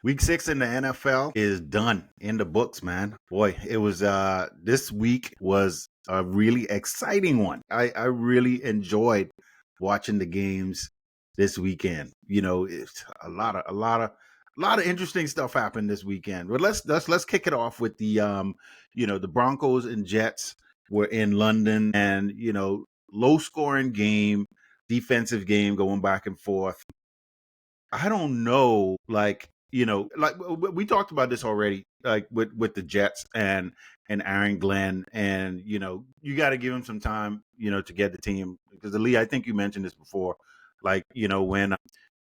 Week 6 in the NFL is done in the books, man. Boy, it was this week was a really exciting one. I really enjoyed watching the games this weekend. You know, it's a lot of interesting stuff happened this weekend. But let's kick it off with the Broncos and Jets were in London, and low scoring game, defensive game going back and forth. I don't know, like we talked about this already, like with the Jets and Aaron Glenn, and you got to give him some time, to get the team, because Lee, I think you mentioned this before, like when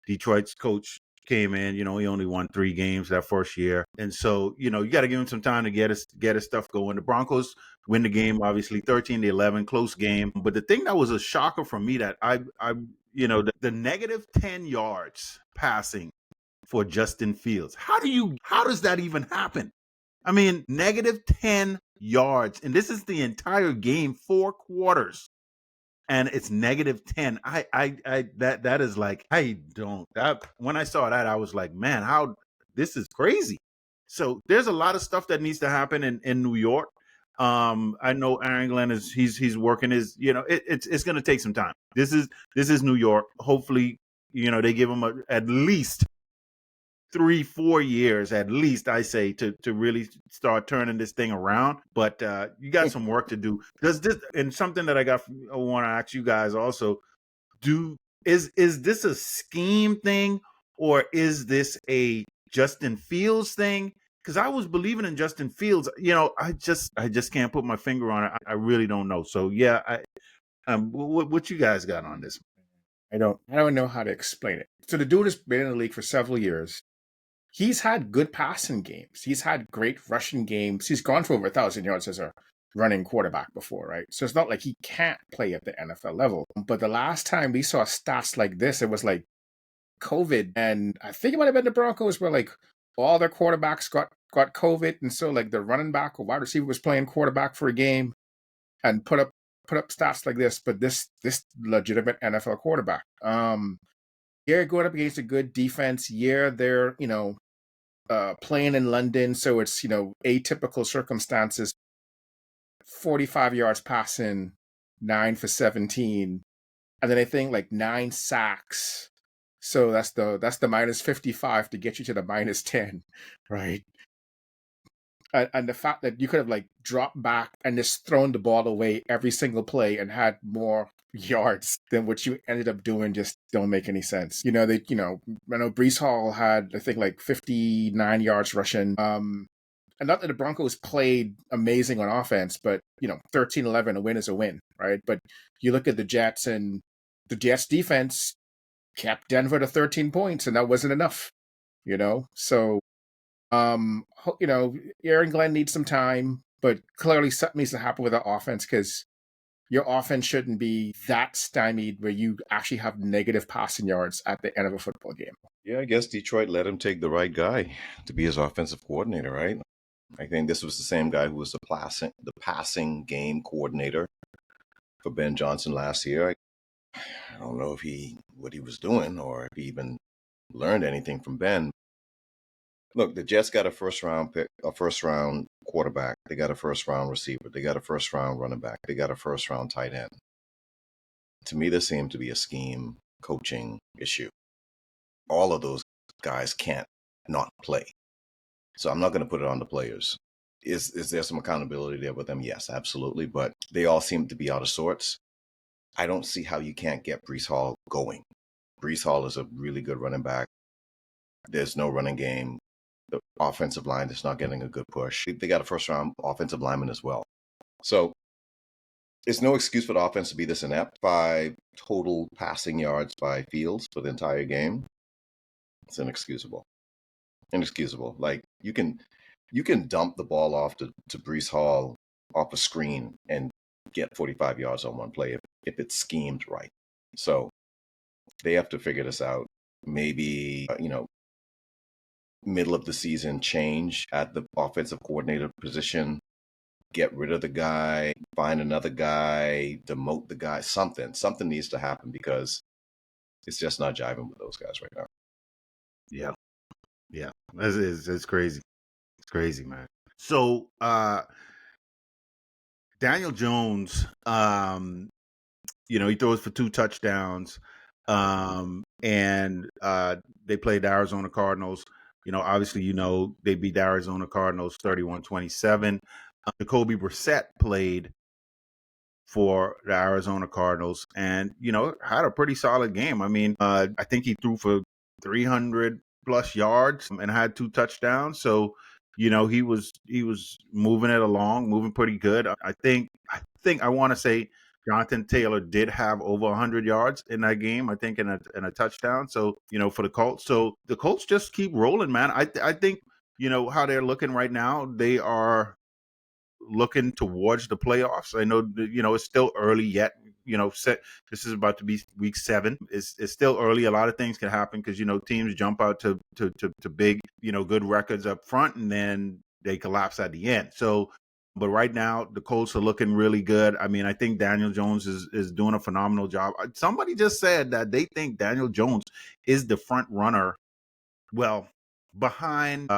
Detroit's coach came in, he only won 3 games that first year, and so you got to give him some time to get his stuff going. The Broncos win the game, obviously 13-11, close game, but the thing that was a shocker for me that I the negative 10 yards passing for Justin Fields. How does that even happen? I mean, negative 10 yards, and this is the entire game, 4 quarters, and it's negative 10. That is like, when I saw that, I was like, man, how this is crazy. So there's a lot of stuff that needs to happen in New York. I know Aaron Glenn he's working his, it's going to take some time. This is New York. Hopefully, they give him at least 3-4 years, at least, I say, to really start turning this thing around. But you got some work to do. Does this, and something that I want to ask you guys also, is this a scheme thing, or is this a Justin Fields thing? Because I was believing in Justin Fields. I just can't put my finger on it. I really don't know. So yeah, what you guys got on this? I don't know how to explain it. So the dude has been in the league for several years. He's had good passing games. He's had great rushing games. He's gone for over 1,000 yards as a running quarterback before, right? So it's not like he can't play at the NFL level. But the last time we saw stats like this, it was like COVID. And I think it might have been the Broncos where like all their quarterbacks got COVID. And so like the running back or wide receiver was playing quarterback for a game and put up stats like this. But this legitimate NFL quarterback. They're going up against a good defense. Yeah, they're, playing in London, so it's, atypical circumstances. 45 yards passing, 9 for 17. And then I think like 9 sacks. So that's the minus 55 to get you to the minus 10, right? And the fact that you could have like dropped back and just thrown the ball away every single play and had more yards than what you ended up doing just don't make any sense. I know Brees Hall had, I think, like 59 yards rushing. And not that the Broncos played amazing on offense, but 13-11, a win is a win, right? But you look at the Jets, and the Jets defense kept Denver to 13 points, and that wasn't enough. So Aaron Glenn needs some time, but clearly something needs to happen with the offense, because your offense shouldn't be that stymied where you actually have negative passing yards at the end of a football game. Yeah, I guess Detroit let him take the right guy to be his offensive coordinator, right? I think this was the same guy who was the passing game coordinator for Ben Johnson last year. I don't know what he was doing, or if he even learned anything from Ben. Look, the Jets got a first round pick, a first round quarterback. They got a first round receiver. They got a first round running back. They got a first round tight end. To me, this seemed to be a scheme coaching issue. All of those guys can't not play. So I'm not going to put it on the players. Is there some accountability there with them? Yes, absolutely. But they all seem to be out of sorts. I don't see how you can't get Brees Hall going. Brees Hall is a really good running back. There's no running game. The offensive line is not getting a good push. They got a first-round offensive lineman as well. So it's no excuse for the offense to be this inept. 5 total passing yards by Fields for the entire game. It's inexcusable. Inexcusable. Like, you can dump the ball off to Brees Hall off a screen and get 45 yards on one play if it's schemed right. So they have to figure this out. Maybe, middle of the season change at the offensive coordinator position, get rid of the guy, find another guy, demote the guy, something needs to happen, because it's just not jiving with those guys right now. Yeah. Yeah, it's crazy. It's crazy, man. So Daniel Jones, he throws for 2 touchdowns. And they played the Arizona Cardinals. Obviously, they beat the Arizona Cardinals 31-27. Jacoby Brissett played for the Arizona Cardinals and, had a pretty solid game. I mean, I think he threw for 300 plus yards and had 2 touchdowns. So, he was moving it along, moving pretty good. I want to say Jonathan Taylor did have over 100 yards in that game, I think, in a touchdown. So, for the Colts. So the Colts just keep rolling, man. I think, how they're looking right now, they are looking towards the playoffs. I know, it's still early yet. This is about to be week 7. It's still early. A lot of things can happen because, teams jump out to big, good records up front and then they collapse at the end. So, but right now the Colts are looking really good. I mean, I think Daniel Jones is doing a phenomenal job. Somebody just said that they think Daniel Jones is the front runner. Well, behind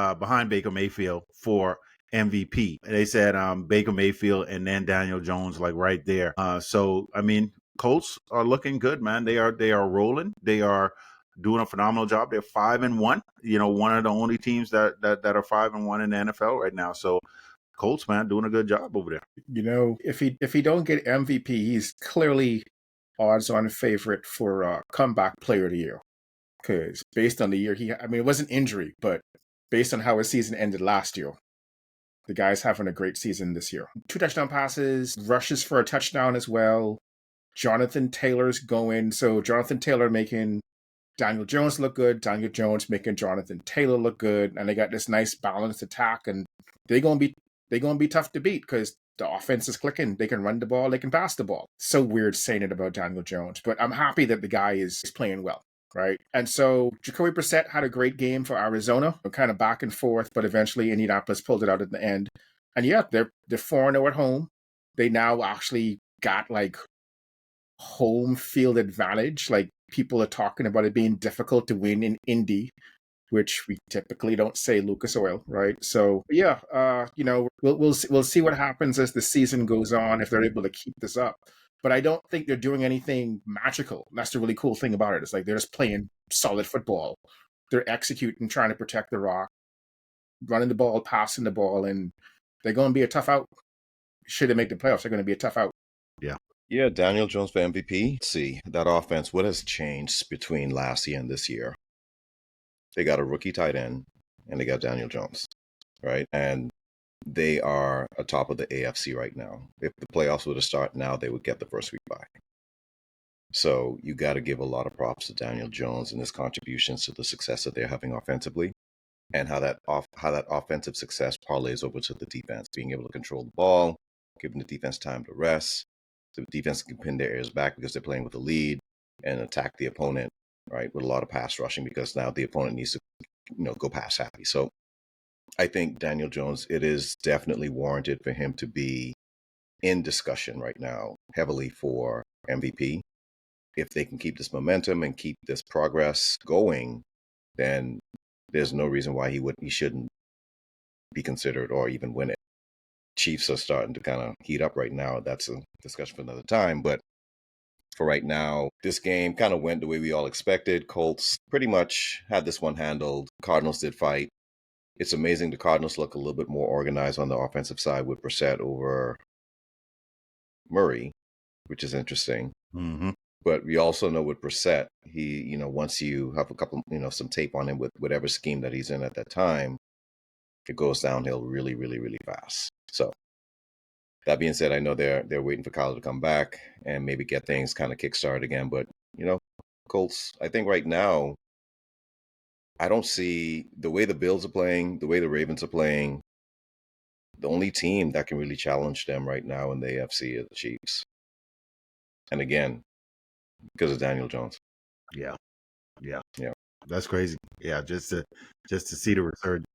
Baker Mayfield for MVP. They said Baker Mayfield and then Daniel Jones, like right there. So I mean, Colts are looking good, man. They are rolling. They are doing a phenomenal job. They're 5-1. One of the only teams that are 5-1 in the NFL right now. So Colts, man, doing a good job over there. If he don't get MVP, he's clearly odds-on favorite for comeback player of the year. Because based on the year it wasn't injury, but based on how his season ended last year, the guy's having a great season this year. 2 touchdown passes, rushes for a touchdown as well. Jonathan Taylor's going. So Jonathan Taylor making Daniel Jones look good. Daniel Jones making Jonathan Taylor look good. And they got this nice balanced attack. And they're gonna be tough to beat because the offense is clicking. They can run the ball, they can pass the ball. So weird saying it about Daniel Jones, but I'm happy that the guy is playing well. Right. And so Jacoby Brissett had a great game for Arizona, kind of back and forth, but eventually Indianapolis pulled it out at the end. And yeah, they're 4-0 at home. They now actually got like home field advantage. Like people are talking about it being difficult to win in Indy, which we typically don't say Lucas Oil, right? So yeah, we'll see what happens as the season goes on if they're able to keep this up. But I don't think they're doing anything magical. That's the really cool thing about it. It's like they're just playing solid football. They're executing, trying to protect the rock, running the ball, passing the ball, and they're going to be a tough out. Should they make the playoffs, they're going to be a tough out. Yeah. Yeah, Daniel Jones for MVP. Let's see, that offense, what has changed between last year and this year? They got a rookie tight end, and they got Daniel Jones, right? And they are atop of the AFC right now. If the playoffs were to start now, they would get the first week bye. So you got to give a lot of props to Daniel Jones and his contributions to the success that they're having offensively, and how that offensive success parlays over to the defense, being able to control the ball, giving the defense time to rest. The defense can pin their ears back because they're playing with a lead and attack the opponent, right, with a lot of pass rushing because now the opponent needs to, go pass happy. So I think Daniel Jones, it is definitely warranted for him to be in discussion right now heavily for MVP. If they can keep this momentum and keep this progress going, then there's no reason why he shouldn't be considered or even win it. Chiefs are starting to kind of heat up right now. That's a discussion for another time. But for right now, this game kind of went the way we all expected. Colts pretty much had this one handled. Cardinals did fight. It's amazing the Cardinals look a little bit more organized on the offensive side with Brissett over Murray, which is interesting. Mm-hmm. But we also know with Brissett, he, once you have a couple, some tape on him with whatever scheme that he's in at that time, it goes downhill really, really, really fast. So that being said, I know they're waiting for Kyler to come back and maybe get things kind of kickstarted again. But, Colts, I think right now, I don't see the way the Bills are playing, the way the Ravens are playing. The only team that can really challenge them right now in the AFC are the Chiefs. And again, because of Daniel Jones. Yeah. Yeah. That's crazy. Yeah, just to see the resurgence.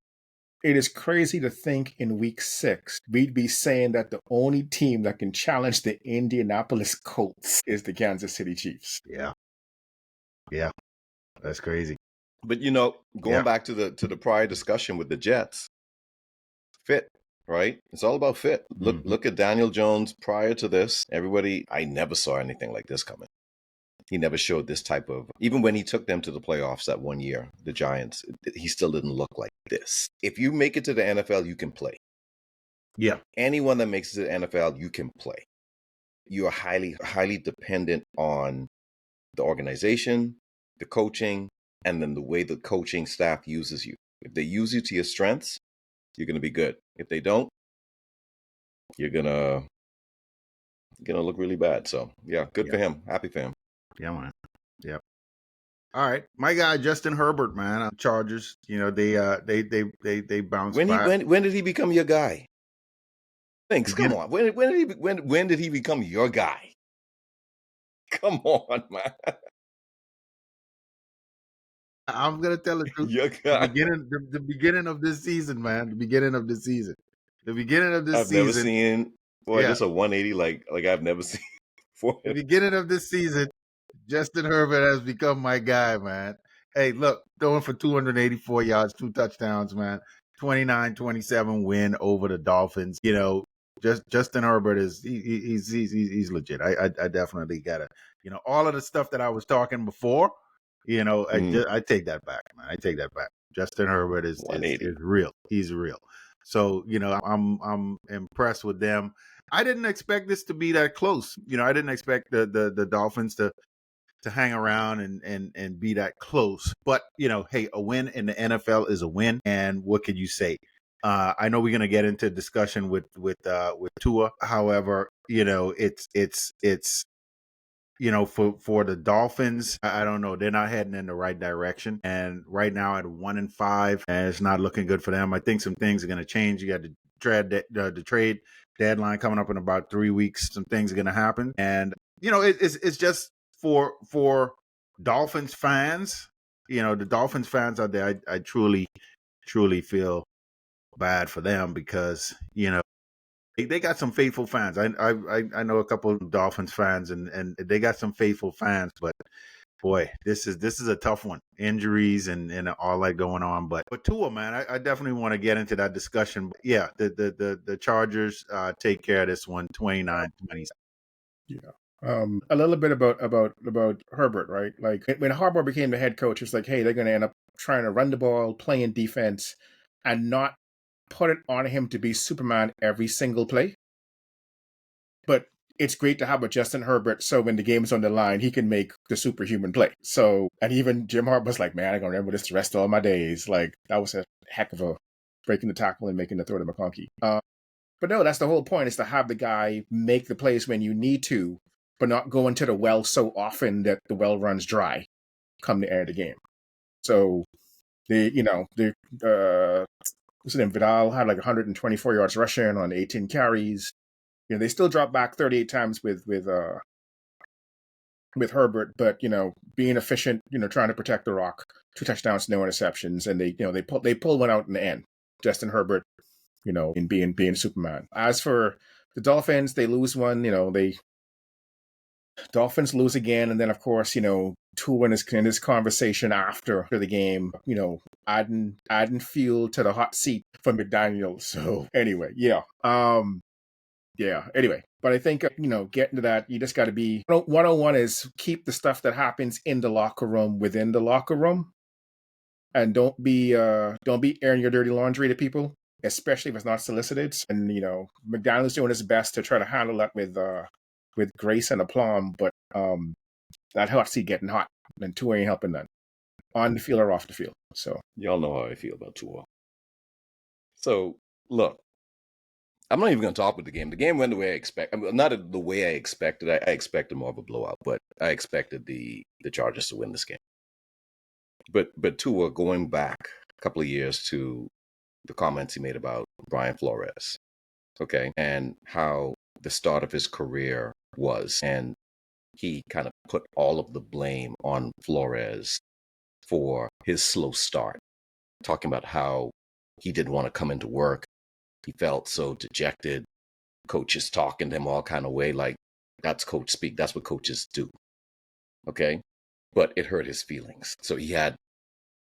It is crazy to think in week 6, we'd be saying that the only team that can challenge the Indianapolis Colts is the Kansas City Chiefs. Yeah. That's crazy. But going Yeah. back to the prior discussion with the Jets, fit, right? It's all about fit. Look at Daniel Jones prior to this. Everybody, I never saw anything like this coming. He never showed this type of, even when he took them to the playoffs that one year, the Giants, he still didn't look like this. If you make it to the NFL, you can play. Yeah. Anyone that makes it to the NFL, you can play. You are highly, highly dependent on the organization, the coaching, and then the way the coaching staff uses you. If they use you to your strengths, you're going to be good. If they don't, you're gonna look really bad. So yeah, good for him. Happy for him. Yeah, man. Yep. All right, my guy Justin Herbert, man. Chargers. They bounced back. When did he become your guy? Thanks. Come on. When did he become your guy? Come on, man. I'm gonna tell the truth. Your guy. The beginning of this season, man. The beginning of this season. I've never seen. Boy, yeah. just a 180 like I've never seen before. The beginning of this season, Justin Herbert has become my guy, man. Hey, look, throwing for 284 yards, 2 touchdowns, man. 29-27 win over the Dolphins. Justin Herbert is he's legit. I definitely gotta, all of the stuff that I was talking before, I take that back, man. I take that back. Justin Herbert is real. He's real. So, I'm impressed with them. I didn't expect this to be that close. I didn't expect the Dolphins to hang around and be that close. But, hey, a win in the NFL is a win. And what can you say? I know we're going to get into discussion with Tua. However, it's for the Dolphins, I don't know. They're not heading in the right direction. And right now at 1-5, and it's not looking good for them. I think some things are going to change. You got the trade deadline coming up in about 3 weeks. Some things are going to happen. And, it's just for Dolphins fans, the Dolphins fans out there, I truly, truly feel bad for them because, they got some faithful fans. I know a couple of Dolphins fans, and they got some faithful fans. But boy, this is a tough one. Injuries and all that going on. But Tua, man, I definitely want to get into that discussion. But yeah, the Chargers take care of this one, 29-27. Yeah. A little bit about Herbert, right? Like when Harbaugh became the head coach, it's like, hey, they're going to end up trying to run the ball, playing defense, and not put it on him to be Superman every single play. But it's great to have a Justin Herbert, so when the game's on the line, he can make the superhuman play. So, and even Jim Harbaugh's like, man, I'm going to remember this the rest of all my days. Like, that was a heck of a breaking the tackle and making the throw to McConkey. But no, that's the whole point, is to have the guy make the plays when you need to, but not go into the well so often that the well runs dry come the end of the game. So, Vidal had like 124 yards rushing on 18 carries. They still dropped back 38 times with Herbert, but being efficient, trying to protect the rock, 2 touchdowns, no interceptions, and they pulled one out in the end. Justin Herbert, in being Superman. As for the Dolphins, they lose one. Dolphins lose again, and then of course, Tua in his conversation after the game, adding fuel to the hot seat for McDaniel. So anyway, anyway, but I think getting to that, you just got to be 101 is keep the stuff that happens in the locker room within the locker room, and don't be airing your dirty laundry to people, especially if it's not solicited. And McDaniel's doing his best to try to handle that with grace and aplomb, but that hot seat getting hot, and Tua ain't helping none, on the field or off the field. So y'all know how I feel about Tua. So look, I'm not even going to talk with the game. The game went the way I expected. Not the way I expected. I expected more of a blowout, but I expected the Chargers to win this game. But Tua, going back a couple of years to the comments he made about Brian Flores, okay, and how the start of his career was, and he kind of put all of the blame on Flores for his slow start, talking about how he didn't want to come into work. He felt so dejected. Coaches talking to him all kind of way, like that's coach speak. That's what coaches do. Okay. But it hurt his feelings. So he had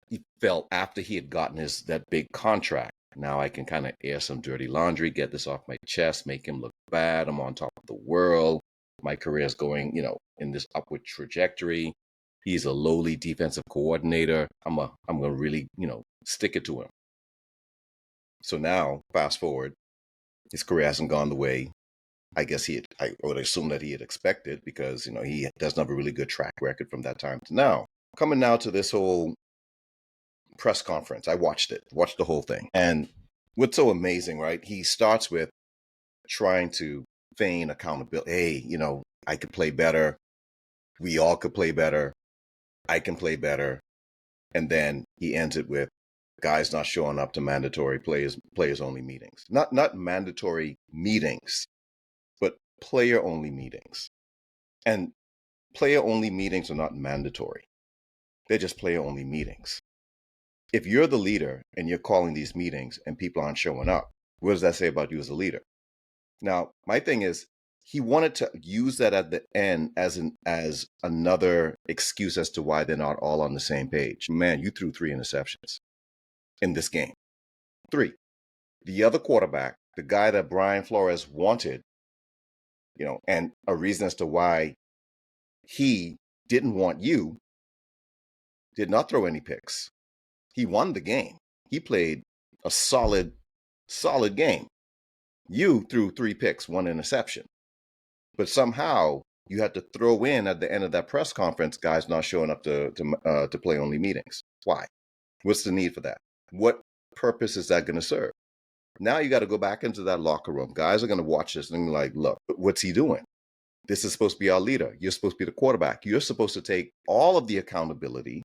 he felt after he had gotten that big contract, now I can kind of air some dirty laundry, get this off my chest, make him look bad. I'm on top of the world. My career is going, in this upward trajectory. He's a lowly defensive coordinator. I'm going to really, stick it to him. So now, fast forward, his career hasn't gone the way I guess I would assume that he had expected, because, he doesn't have a really good track record from that time to now. Coming now to this whole press conference, I watched the whole thing. And what's so amazing, right? He starts with trying to feign accountability. Hey, I could play better. We all could play better. I can play better. And then he ends it with guys not showing up to mandatory players only meetings. Not mandatory meetings, but player only meetings. And player only meetings are not mandatory. They're just player only meetings. If you're the leader and you're calling these meetings and people aren't showing up, what does that say about you as a leader? Now, my thing is, he wanted to use that at the end as another excuse as to why they're not all on the same page. Man, you threw 3 interceptions in this game. 3. The other quarterback, the guy that Brian Flores wanted, and a reason as to why he didn't want you, did not throw any picks. He won the game. He played a solid game. You threw 3 picks, 1 interception. But somehow you had to throw in at the end of that press conference, guys not showing up to play only meetings. Why? What's the need for that? What purpose is that going to serve? Now you got to go back into that locker room. Guys are going to watch this and be like, look, what's he doing? This is supposed to be our leader. You're supposed to be the quarterback. You're supposed to take all of the accountability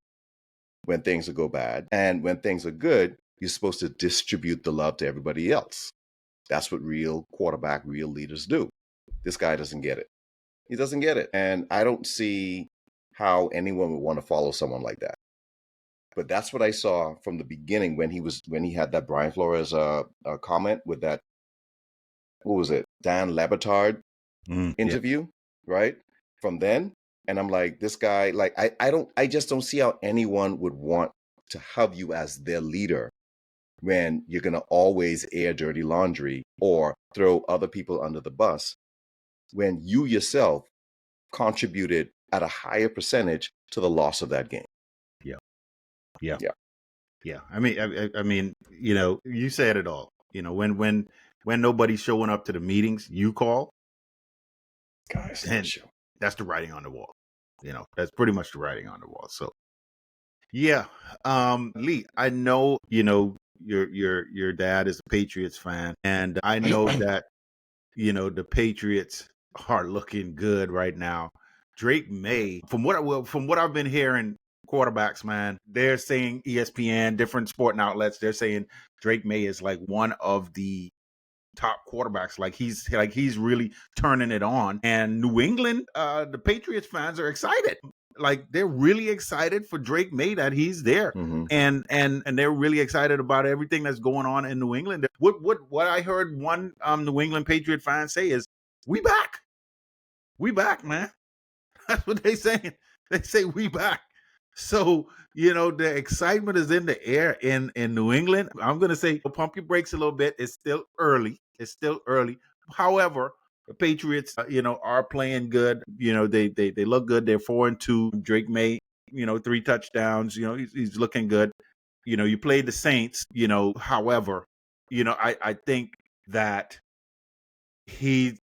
when things go bad. And when things are good, you're supposed to distribute the love to everybody else. That's what real quarterback, real leaders do. This guy doesn't get it. He doesn't get it. And I don't see how anyone would want to follow someone like that. But that's what I saw from the beginning when he had that Brian Flores comment with that, what was it, Dan Lebatard interview, right? From then, and I'm like, this guy, like, I just don't see how anyone would want to have you as their leader when you're gonna always air dirty laundry or throw other people under the bus when you yourself contributed at a higher percentage to the loss of that game. Yeah. I mean, you said it all. When nobody's showing up to the meetings you call, Guys, and that's the writing on the wall. That's pretty much the writing on the wall. So, yeah, Lee, I know your dad is a Patriots fan, and I know that the Patriots are looking good right now. Drake May, from what I've been hearing, quarterbacks, man, they're saying ESPN, different sporting outlets, they're saying Drake May is like one of the top quarterbacks. Like he's really turning it on. And New England, the Patriots fans are excited. Like they're really excited for Drake May that he's there. Mm-hmm. And they're really excited about everything that's going on in New England. What I heard one New England Patriot fan say is, we back, man. That's what they saying. They say we back. So, the excitement is in the air in New England. I'm going to say pump your brakes a little bit. It's still early. However, the Patriots, are playing good. They look good. They're 4-2. Drake May, 3 touchdowns. He's looking good. You played the Saints, however, I think that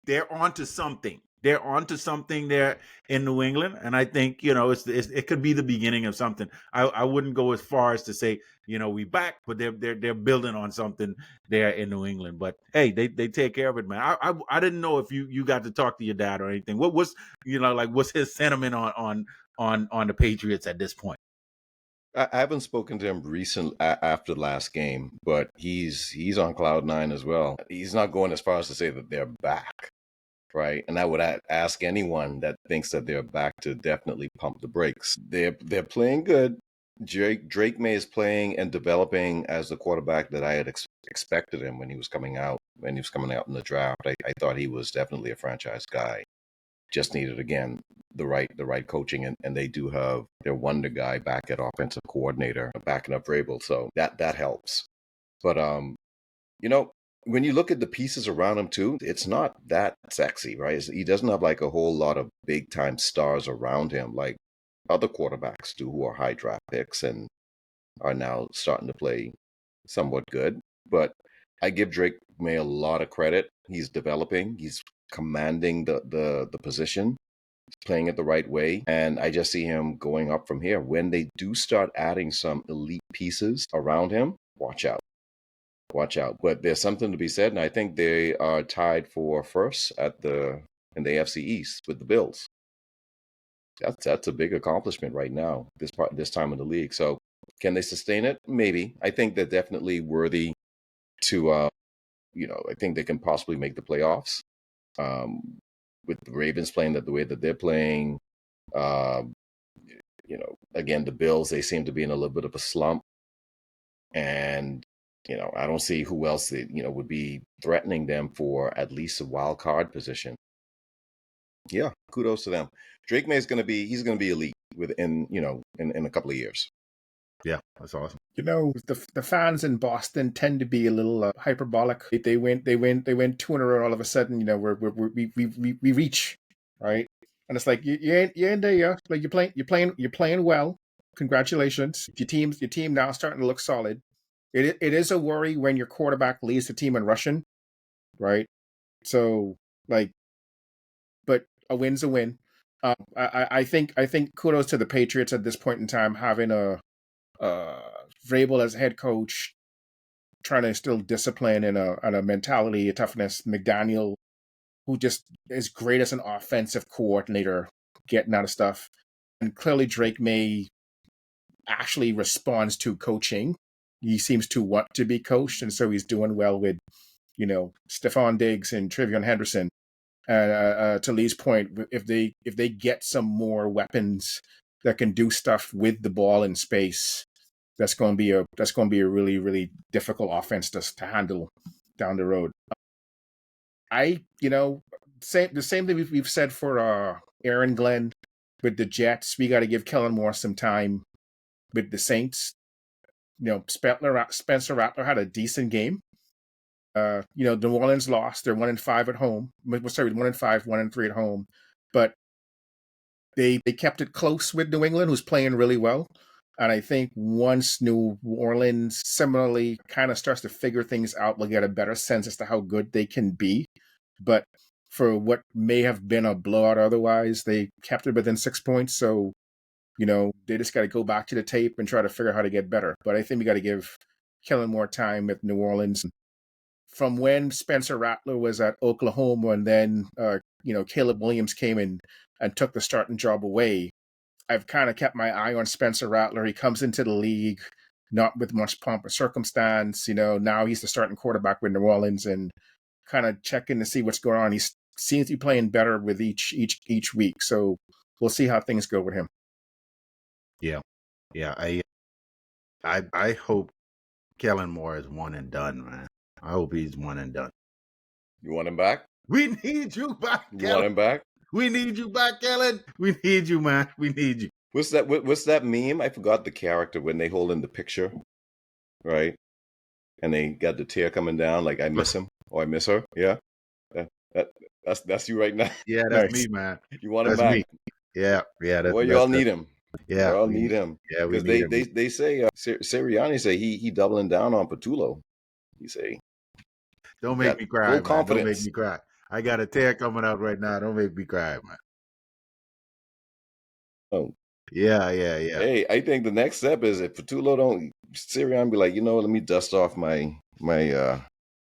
they're onto something. They're onto something there in New England, and I think it could be the beginning of something. I wouldn't go as far as to say we back, but they're building on something there in New England. But hey, they take care of it, man. I didn't know if you got to talk to your dad or anything. What's his sentiment on the Patriots at this point? I haven't spoken to him recently after the last game, but he's on cloud 9 as well. He's not going as far as to say that they're back. Right. And I would ask anyone that thinks that they're back to definitely pump the brakes. They're playing good. Drake May is playing and developing as the quarterback that I had expected him when he was coming out in the draft. I thought he was definitely a franchise guy. Just needed, again, the right coaching, and they do have their wonder guy back at offensive coordinator backing up Vrabel, so that helps. But when you look at the pieces around him too, it's not that sexy, right? He doesn't have like a whole lot of big time stars around him like other quarterbacks do, who are high draft picks and are now starting to play somewhat good. But I give Drake May a lot of credit. He's developing. He's commanding the position. He's playing it the right way. And I just see him going up from here. When they do start adding some elite pieces around him, watch out. Watch out. But there's something to be said, and I think they are tied for first in the AFC East with the Bills. That's a big accomplishment right now, this time of the league. So can they sustain it? Maybe. I think they're definitely worthy to I think they can possibly make the playoffs. With the Ravens playing the way that they're playing, again, the Bills, they seem to be in a little bit of a slump. And I don't see who else would be threatening them for at least a wild card position. Yeah, kudos to them. Drake May is going to be elite within in a couple of years. Yeah, that's awesome. The fans in Boston tend to be a little hyperbolic. They win 2 in a row. All of a sudden, we reach, right? And it's like you're in there, yeah. Like you're playing well. Congratulations. Your team now starting to look solid. It is a worry when your quarterback leads the team in rushing, right? So but a win's a win. I think kudos to the Patriots at this point in time, having a Vrabel as head coach, trying to instill discipline and a mentality, a toughness. McDaniel, who just is great as an offensive coordinator, getting out of stuff, and clearly Drake May actually responds to coaching. He seems to want to be coached, and so he's doing well with, Stephon Diggs and Trevion Henderson. And to Lee's point, if they get some more weapons that can do stuff with the ball in space, that's going to be a really, really difficult offense to handle down the road. The same thing we've said for Aaron Glenn with the Jets. We got to give Kellen Moore some time with the Saints. Spencer Rattler had a decent game. New Orleans lost. They're 1-5 at home. Sorry, 1-5, 1-3 at home. But they kept it close with New England, who's playing really well. And I think once New Orleans similarly kind of starts to figure things out, we'll get a better sense as to how good they can be. But for what may have been a blowout otherwise, they kept it within 6 points. So, they just got to go back to the tape and try to figure out how to get better. But I think we got to give Kellen more time with New Orleans. From when Spencer Rattler was at Oklahoma and then, Caleb Williams came in and took the starting job away, I've kind of kept my eye on Spencer Rattler. He comes into the league not with much pomp or circumstance. Now he's the starting quarterback with New Orleans, and kind of checking to see what's going on. He seems to be playing better with each week. So we'll see how things go with him. Yeah. I hope Kellen Moore is one and done, man. I hope he's one and done. You want him back? We need you back, You Kellen. want him back? We need you back, Kellen. We need you, man. We need you. What's that meme? I forgot the character when they hold in the picture, right? And they got the tear coming down, like I miss him or I miss her. Yeah, that's you right now. Yeah, that's Nice. me, man. You want him That's back? me. Yeah. Well, y'all need him. Yeah, Y'all need him. Yeah, we Because need him. they say Sirianni say he doubling down on Patullo. He say Don't got make me cry, full man. Don't make confidence. me cry. I got a tear coming out right now. Don't make me cry, man. Oh, Yeah. hey, I think the next step is if Patullo don't, Sirianni be like, let me dust off my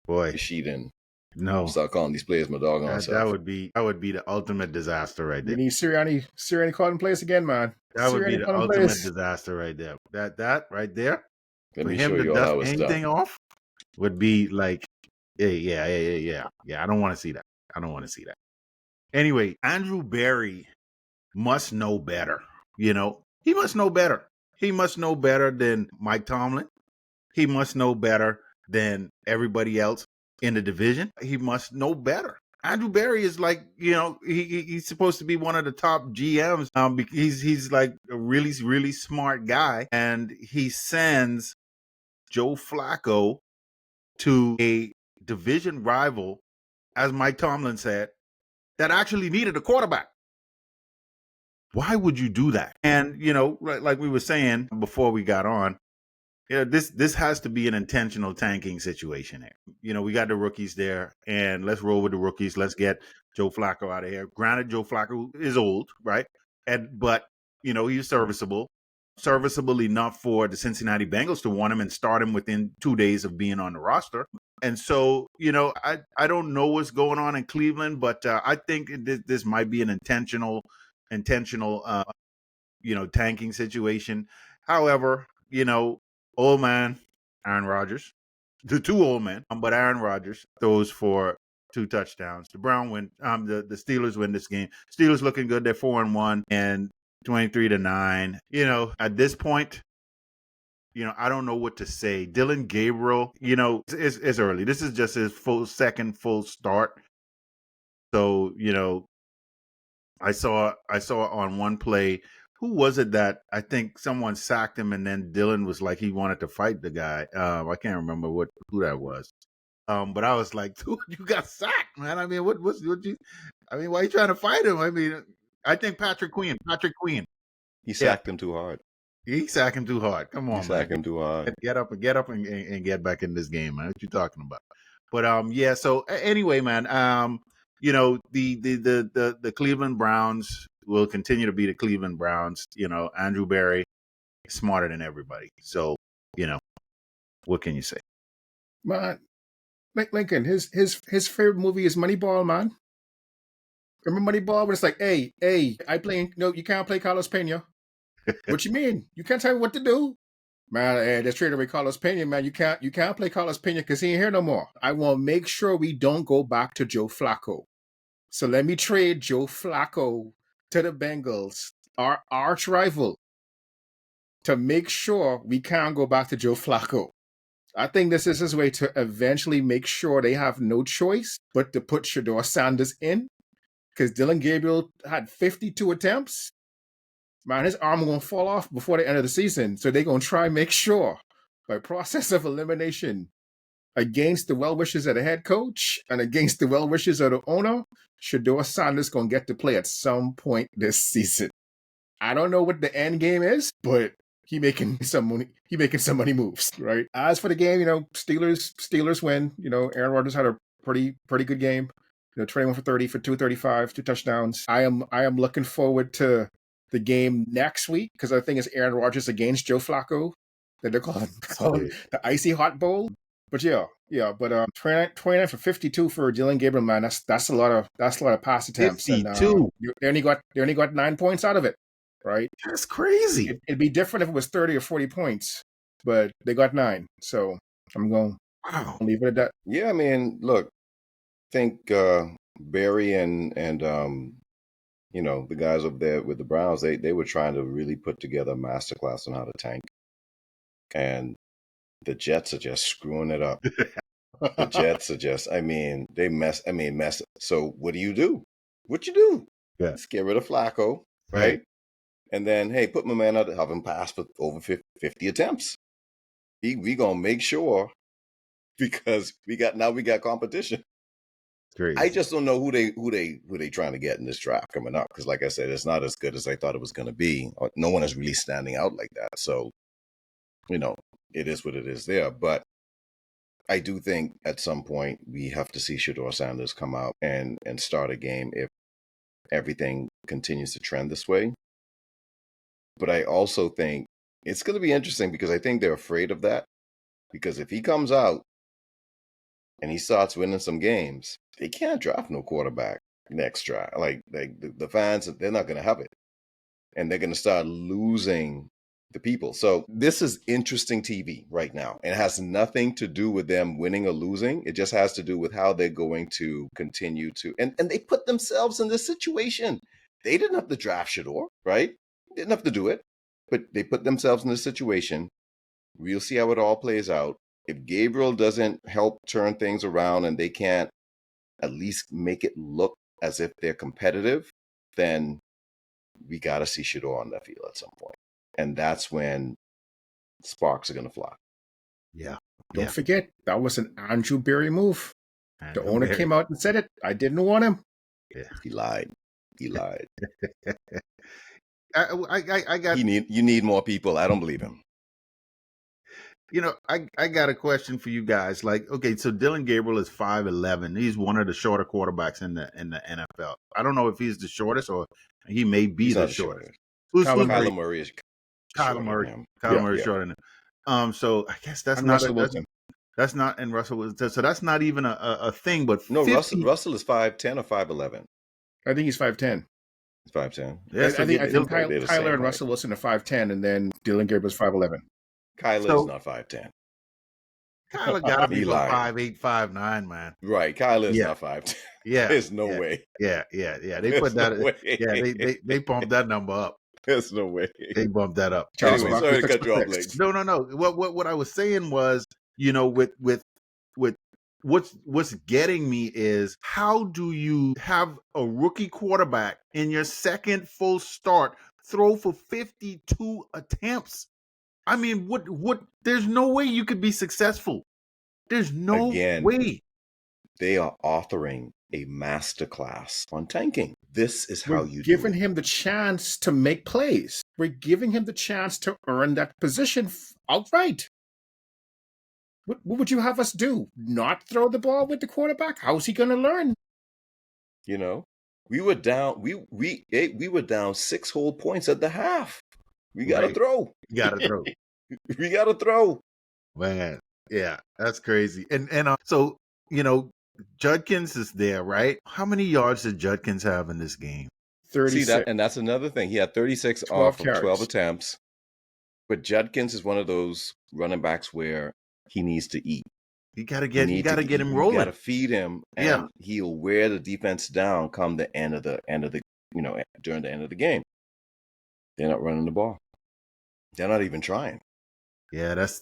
Boy, sheet and no. start calling these players my doggone That self. would be the ultimate disaster right We there. need Sirianni calling plays again, man. That would be Sirianni the calling ultimate plays. disaster right there. That right there, Let for me him show to you all dust how it's anything done. off would be like, yeah. I don't want to see that. I don't want to see that. Anyway, Andrew Berry must know better. He must know better. He must know better than Mike Tomlin. He must know better than everybody else in the division. He must know better. Andrew Berry is like, he's supposed to be one of the top GMs. He's like a really, really smart guy, and he sends Joe Flacco to a division rival, as Mike Tomlin said, that actually needed a quarterback. Why would you do that? And, like we were saying before we got on, this has to be an intentional tanking situation here. We got the rookies there, and let's roll with the rookies. Let's get Joe Flacco out of here. Granted, Joe Flacco is old, right? But he's serviceable enough for the Cincinnati Bengals to want him and start him within 2 days of being on the roster. And so, I don't know what's going on in Cleveland, but I think this might be an intentional, tanking situation. However, old man Aaron Rodgers, the two old men, but Aaron Rodgers throws for 2 touchdowns. The the Steelers win this game. Steelers looking good. They're 4-1 and 23-9. At this point, I don't know what to say. Dylan Gabriel, it's early. This is just his second full start. So, I saw on one play, who was it that I think someone sacked him, and then Dylan was like he wanted to fight the guy. I can't remember who that was. But I was like, dude, you got sacked, man. I mean, what you? I mean, why are you trying to fight him? I mean, I think Patrick Queen. He sacked him too hard. He sacked him too hard. Come on, man. He sacked him too hard. Get up and get back in this game, man. What you talking about? But yeah. So anyway, man. The Cleveland Browns will continue to be the Cleveland Browns. Andrew Berry is smarter than everybody. So, what can you say? Man, Lincoln, his favorite movie is Moneyball, man. Remember Moneyball when it's like, hey, you can't play Carlos Pena. What you mean? You can't tell me what to do? Man, they traded away Carlos Pena, man. You can't play Carlos Pena because he ain't here no more. I want to make sure we don't go back to Joe Flacco. So let me trade Joe Flacco to the Bengals, our arch rival, to make sure we can't go back to Joe Flacco. I think this is his way to eventually make sure they have no choice but to put Shedeur Sanders in, because Dylan Gabriel had 52 attempts. Man, his arm going to fall off before the end of the season. So they're going to try and make sure, by process of elimination, against the well-wishes of the head coach and against the well-wishes of the owner, Shedeur Sanders going to get to play at some point this season. I don't know what the end game is, but he making some money moves, right? As for the game, Steelers win. Aaron Rodgers had a pretty good game. 21 for 30 for 235, 2 touchdowns. I am looking forward to the game next week because I think it's Aaron Rodgers against Joe Flacco that they're calling the Icy Hot Bowl. But yeah. But 29 for 52 for Dylan Gabriel, man. That's a lot of pass attempts. 52. And, they only got 9 points out of it, right? That's crazy. It'd be different if it was 30 or 40 points, but they got 9. So I'm going to leave it at that. Yeah, I mean, look, I think Barry and the guys up there with the Browns, they were trying to really put together a masterclass on how to tank. And the Jets are just screwing it up. The Jets are just, they mess. So what do? What you do? Yeah. Let's get rid of Flacco, right? And then, hey, put my man out, have him pass for over 50 attempts. We gonna make sure, because we got competition. Great. I just don't know who they trying to get in this draft coming up, because like I said, it's not as good as I thought it was going to be. No one is really standing out like that. So, it is what it is there. But I do think at some point we have to see Shedeur Sanders come out and start a game if everything continues to trend this way. But I also think it's going to be interesting, because I think they're afraid of that. Because if he comes out and he starts winning some games, they can't draft no quarterback next draft. Like the fans, they're not going to have it. And they're going to start losing the people. So this is interesting TV right now. It has nothing to do with them winning or losing. It just has to do with how they're going to continue to, and they put themselves in this situation. They didn't have to draft Shedeur, right? Didn't have to do it, but they put themselves in this situation. We'll see how it all plays out. If Gabriel doesn't help turn things around and they can't at least make it look as if they're competitive, then we got to see Shador on that field at some point. And that's when sparks are going to fly. Yeah. Don't forget, that was an Andrew Berry move. The owner Berry. came out and said it. I didn't want him. Yeah. He lied. He lied. I got. You need more people. I don't believe him. You know, I got a question for you guys. Like, okay, so Dylan Gabriel is 5'11". He's one of the shorter quarterbacks in the NFL. I don't know if he's the shortest or he may be He's the not the shortest. Kyler Murray is Kyler Murray. Kyler Murray is shorter than him. So I guess that's And not Russell Wilson. that's not and Russell Wilson. So that's not even a thing. But no, 50, Russell is 5'10" or 5'11". I think he's 5'10". He's 5'10". Yeah, I so think same Kyler and Russell Wilson are 5'10", and then Dylan Gabriel's 5'11". Kyler is not 5'10". Kyler got to be He lied. 5'8", 5'9", man. Right, Kyler is Yeah. not 5'10". Yeah, There's no way. Yeah. They put There's that. no way. Yeah, they bumped that number up. There's no way. They bumped that up. Charles Anyway, Barkley sorry to fixed cut you off, the Blake. No. What I was saying was, you know, with what's getting me is, how do you have a rookie quarterback in your second full start throw for 52 attempts? I mean, what? There's no way you could be successful. There's no way. They are authoring a masterclass on tanking. This is how you We're giving do it. him the chance to make plays. We're giving him the chance to earn that position outright. What would you have us do? Not throw the ball with the quarterback? How's he going to learn? You know, we were down. We were down 6 whole points at the half. We got to Right. throw. You gotta throw. We got to throw. Man, yeah, that's crazy. And so, you know, Judkins is there, right? How many yards did Judkins have in this game? 36. See that, and that's another thing. He had 36 off of 12 attempts. But Judkins is one of those running backs where he needs to eat. You gotta get him rolling. You gotta feed him, and he'll wear the defense down come the end of the during the end of the game. They're not running the ball. They're not even trying. Yeah, that's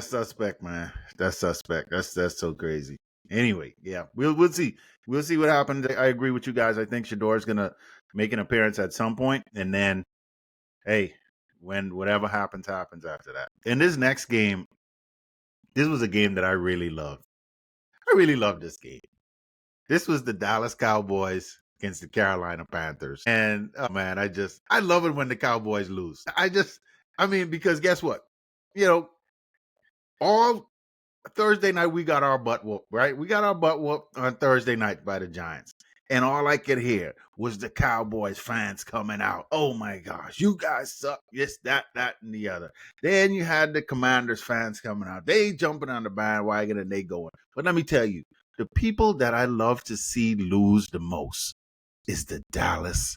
suspect, man. That's suspect. That's so crazy. Anyway, yeah, we'll see. We'll see what happens. I agree with you guys. I think Shador is gonna make an appearance at some point, and then, hey, when whatever happens after that. In this next game, this was a game that I really loved. I really loved this game. This was the Dallas Cowboys against the Carolina Panthers. And man, I love it when the Cowboys lose. Because guess what? You know, all Thursday night we got our butt whooped, right? We got our butt whooped on Thursday night by the Giants. And all I could hear was the Cowboys fans coming out. Oh my gosh, you guys suck. Yes, that, and the other. Then you had the Commanders fans coming out. They jumping on the bandwagon and they going. But let me tell you, the people that I love to see lose the most is the Dallas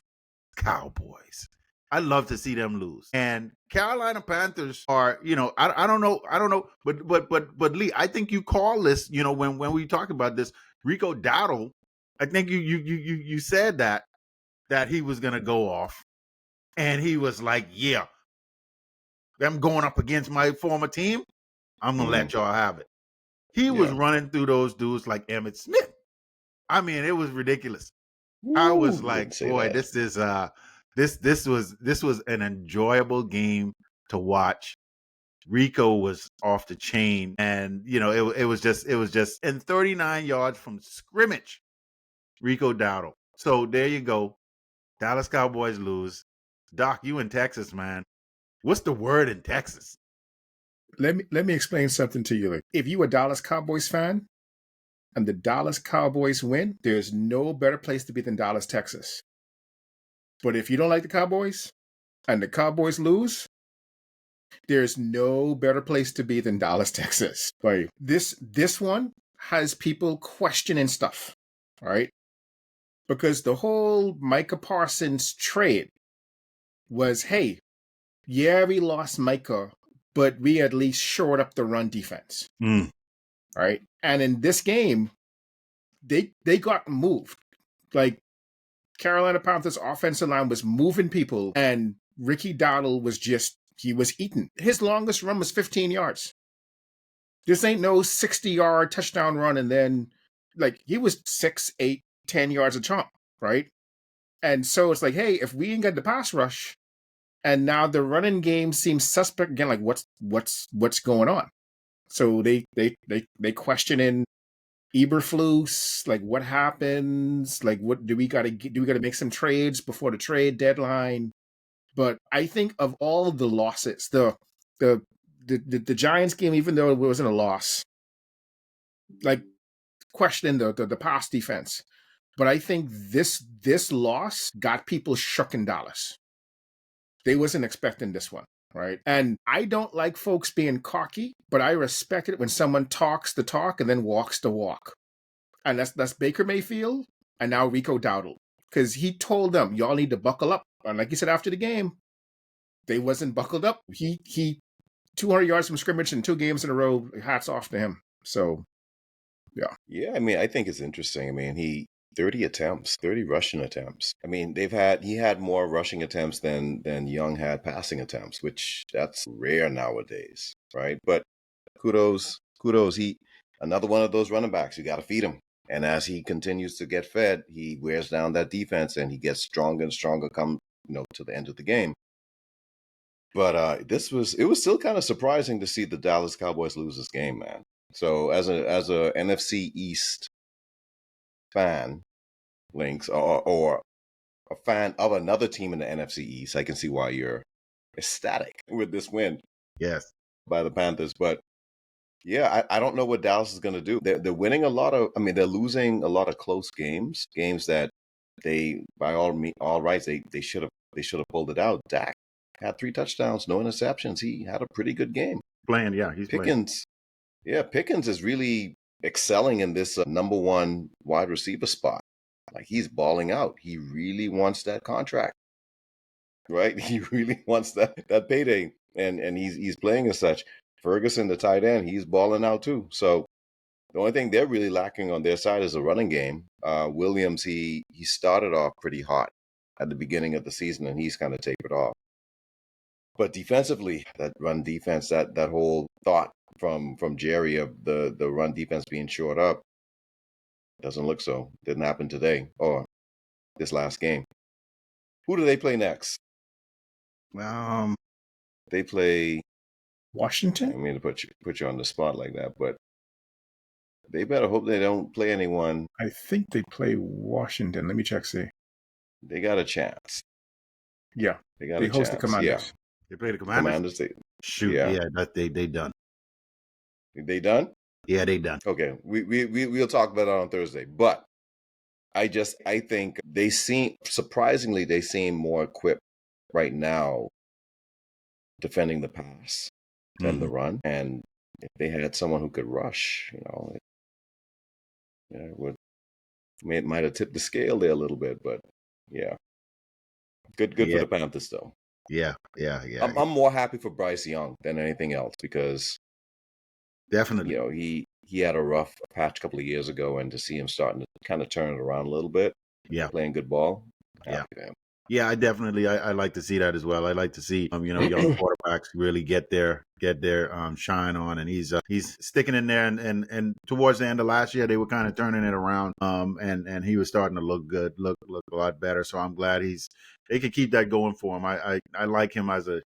Cowboys. I love to see them lose. And Carolina Panthers are, you know, I don't know, but Lee, I think you call this, you know, when we talk about this, Rico Dowdle, I think you said that he was gonna go off, and he was like, yeah, I'm going up against my former team. I'm gonna let y'all have it. He was running through those dudes like Emmitt Smith. I mean, it was ridiculous. I was like, boy, this was an enjoyable game to watch. Rico was off the chain, and you know, it was just and 39 yards from scrimmage, Rico Dowdle. So there you go. Dallas Cowboys lose. Doc, you in Texas, man. What's the word in Texas? Let me explain something to you. If you a Dallas Cowboys fan and the Dallas Cowboys win, there's no better place to be than Dallas, Texas. But if you don't like the Cowboys and the Cowboys lose, there's no better place to be than Dallas, Texas. Like this one has people questioning stuff, all right? Because the whole Micah Parsons trade was, hey, yeah, we lost Micah, but we at least shored up the run defense. All right. And in this game, they got moved. Like Carolina Panthers offensive line was moving people, and Ricky Dowdle was he was eaten. His longest run was 15 yards. This ain't no 60-yard touchdown run and then like he was 6, 8, 10 yards a chomp, right? And so it's like, hey, if we ain't got the pass rush, and now the running game seems suspect again, like what's going on? So they questioning Eberflus, like what happens? Like what do we gotta make some trades before the trade deadline? But I think of all of the losses, the Giants game, even though it wasn't a loss, like questioning the pass defense. But I think this loss got people shook in Dallas. They wasn't expecting this one, right? And I don't like folks being cocky, but I respect it when someone talks the talk and then walks the walk. And that's Baker Mayfield and now Rico Dowdle. Because he told them, y'all need to buckle up. And like he said after the game, they wasn't buckled up. He 200 yards from scrimmage in 2 games in a row. Hats off to him. So, yeah. Yeah, I mean, I think it's interesting. I mean, he 30 attempts, 30 rushing attempts. I mean, he had more rushing attempts than Young had passing attempts, which that's rare nowadays, right? But kudos. He another one of those running backs. You got to feed him. And as he continues to get fed, he wears down that defense and he gets stronger and stronger come, to the end of the game. But it was still kind of surprising to see the Dallas Cowboys lose this game, man. So as a NFC East fan, Lynx, or a fan of another team in the NFC East, I can see why you're ecstatic with this win. Yes. By the Panthers. But yeah, I don't know what Dallas is going to do. They're winning they're losing a lot of close games that they, by all rights, they should have pulled it out. Dak had 3 touchdowns, no interceptions. He had a pretty good game. Playing, yeah, he's Pickens. Playing. Yeah, Pickens is really excelling in this number 1 wide receiver spot. Like he's balling out. He really wants that contract, right? He really wants that payday, and he's playing as such. Ferguson, the tight end, he's balling out too. So the only thing they're really lacking on their side is a running game. Williams, he started off pretty hot at the beginning of the season, and he's kind of tapered off. But defensively, that run defense, that whole thought from Jerry of the run defense being shored up, doesn't look so. Didn't happen today or this last game. Who do they play next? They play Washington. I mean to put you on the spot like that, but they better hope they don't play anyone. I think they play Washington. Let me check. See, they got a chance. Yeah, they got they a host chance. The Commanders. Yeah. They play the Commanders. Shoot, yeah, they done. They done? Yeah, they done. Okay, we'll talk about it on Thursday. But I think they seem more equipped right now defending the pass than the run. And if they had someone who could rush, it might have tipped the scale there a little bit. But yeah, good for the Panthers though. Yeah. I'm more happy for Bryce Young than anything else because definitely, he had a rough patch a couple of years ago, and to see him starting to kind of turn it around a little bit, playing good ball, yeah, I definitely I like to see that as well. I like to see young quarterbacks really get their shine on, and he's sticking in there, and towards the end of last year they were kind of turning it around, and he was starting to look good, look a lot better. So I'm glad they could keep that going for him. I like him as a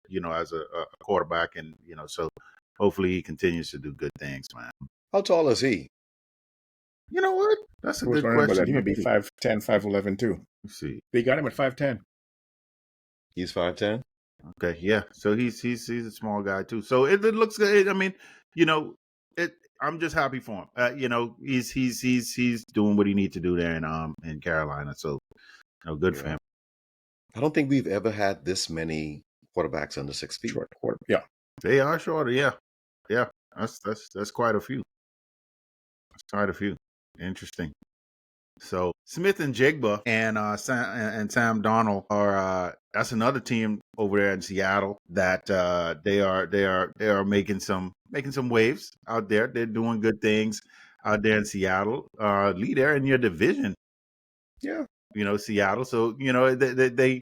quarterback, and so hopefully he continues to do good things, man. How tall is he? You know what? That's a good question. He may be 5'10", 5'11" too. Let's see. They got him at 5'10". He's 5'10". Okay, yeah. So he's a small guy too. So it looks good. I mean, I'm just happy for him. He's doing what he needs to do there in Carolina. So good for him. I don't think we've ever had this many quarterbacks under 6 feet. Short quarter. Yeah. They are shorter, yeah. Yeah. That's quite a few. That's quite a few. Interesting. So Smith and Jigba and Sam Darnold are that's another team over there in Seattle that they are making some waves out there. They're doing good things out there in Seattle. Leader in your division. Yeah. Seattle. So they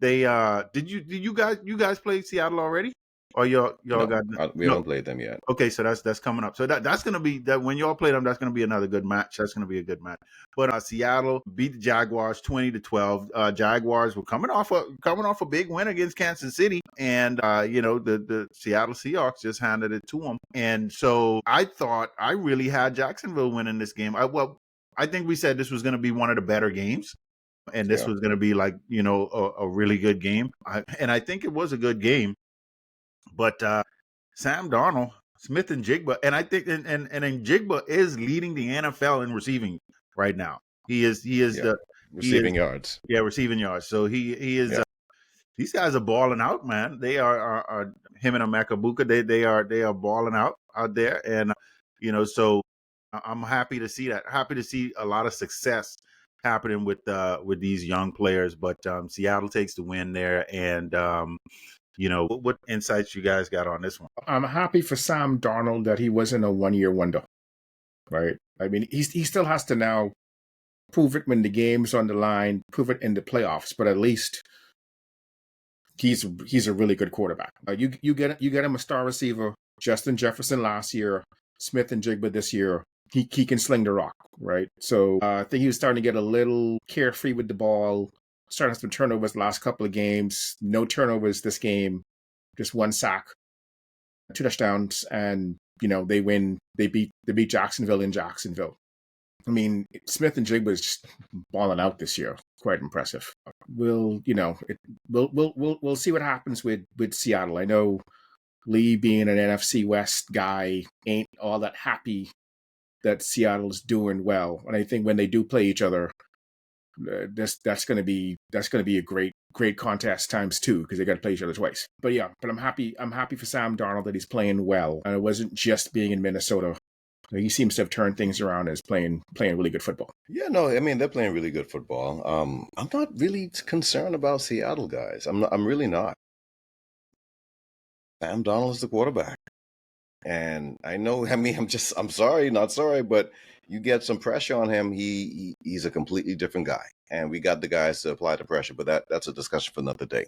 did you guys play Seattle already? Or y'all got we no? haven't played them yet. Okay, so that's coming up. So that's gonna be that when y'all play them, that's gonna be another good match. That's gonna be a good match. But Seattle beat the Jaguars 20-12. Jaguars were coming off a big win against Kansas City, and the Seattle Seahawks just handed it to them. And so I thought I really had Jacksonville winning this game. I think we said this was gonna be one of the better games. And this was going to be like, a really good game. And I think it was a good game. But Sam Darnold, Smith and Jigba, and I think and Jigba is leading the NFL in receiving right now. He is receiving yards. Yeah, receiving yards. So he is. These guys are balling out, man. They are him and Amakabuka. They are balling out there, and so I'm happy to see that. Happy to see a lot of success happening with these young players. But Seattle takes the win there, and what insights you guys got on this one? I'm happy for Sam Darnold that he wasn't a one-year wonder, right? I mean, he still has to now prove it when the game's on the line, prove it in the playoffs, but at least he's a really good quarterback. You get him a star receiver, Justin Jefferson last year, Smith and Jigba this year. He can sling the rock, right? So I think he was starting to get a little carefree with the ball. Starting some turnovers the last couple of games. No turnovers this game. Just one sack, 2 touchdowns, and they win. They beat Jacksonville in Jacksonville. I mean, Smith and Jigba is just balling out this year. Quite impressive. We'll see what happens with Seattle. I know Lee, being an NFC West guy, ain't all that happy that Seattle's doing well. And I think when they do play each other, that's going to be a great contest times 2 because they got to play each other twice. But I'm happy for Sam Darnold that he's playing well, and it wasn't just being in Minnesota. He seems to have turned things around as playing really good football. Yeah, no, I mean they're playing really good football. I'm not really concerned about Seattle guys. I'm really not. Sam Darnold is the quarterback, and I know. I mean, I'm sorry, not sorry, but you get some pressure on him, he's a completely different guy, and we got the guys to apply the pressure. But that's a discussion for another day.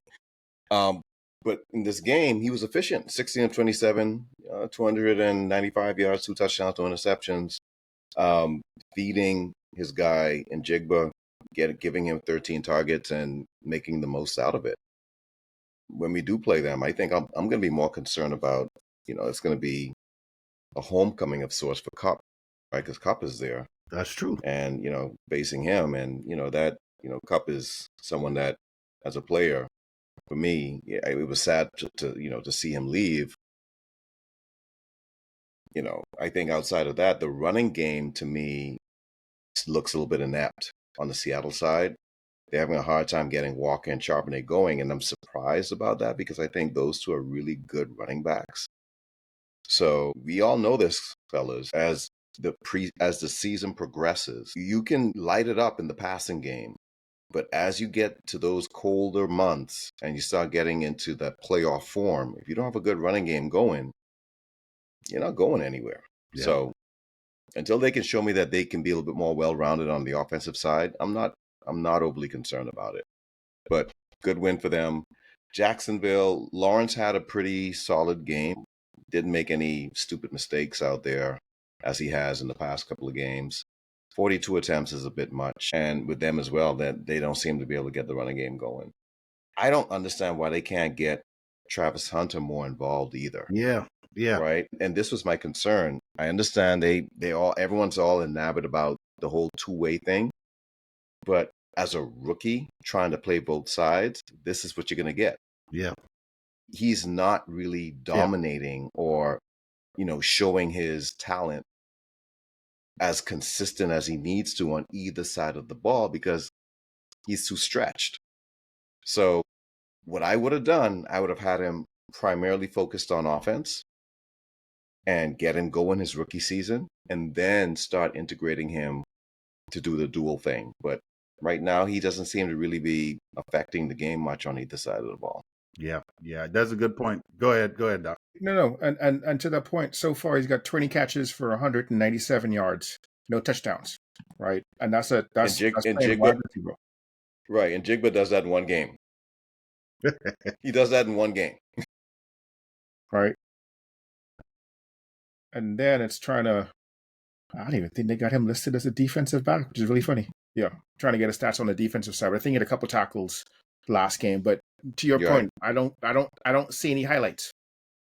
But in this game, he was efficient. 16 of 27, 295 yards, 2 touchdowns, 2 interceptions. Feeding his guy in Jigba, giving him 13 targets and making the most out of it. When we do play them, I think I'm going to be more concerned about, it's going to be a homecoming of sorts for Kupp, right? Because Kupp is there. That's true. And, facing him, and, that, Kupp is someone that, as a player, for me, it was sad to see him leave. I think outside of that, the running game to me looks a little bit inept on the Seattle side. They're having a hard time getting Walker and Charbonnet going, and I'm surprised about that because I think those two are really good running backs. So we all know this, fellas, as the season progresses, you can light it up in the passing game. But as you get to those colder months and you start getting into that playoff form, if you don't have a good running game going, you're not going anywhere. Yeah. So until they can show me that they can be a little bit more well-rounded on the offensive side, I'm not overly concerned about it. But good win for them. Jacksonville, Lawrence had a pretty solid game. Didn't make any stupid mistakes out there as he has in the past couple of games. 42 attempts is a bit much. And with them as well, that they don't seem to be able to get the running game going. I don't understand why they can't get Travis Hunter more involved either. Yeah. Right. And this was my concern. I understand everyone's all enamored about the whole two-way thing. But as a rookie trying to play both sides, this is what you're going to get. Yeah. He's not really dominating or, showing his talent as consistent as he needs to on either side of the ball because he's too stretched. So what I would have done, I would have had him primarily focused on offense and get him going his rookie season and then start integrating him to do the dual thing. But right now, he doesn't seem to really be affecting the game much on either side of the ball. Yeah, that's a good point. Go ahead, Doc. No, and to that point, so far he's got 20 catches for 197 yards, no touchdowns, right? And that's Jigba, right? And Jigba does that in one game. He does that in one game. right? And then it's trying to. I don't even think they got him listed as a defensive back, which is really funny. Yeah, trying to get his stats on the defensive side. But I think he had a couple tackles last game. But to your You're right. point, I don't see any highlights.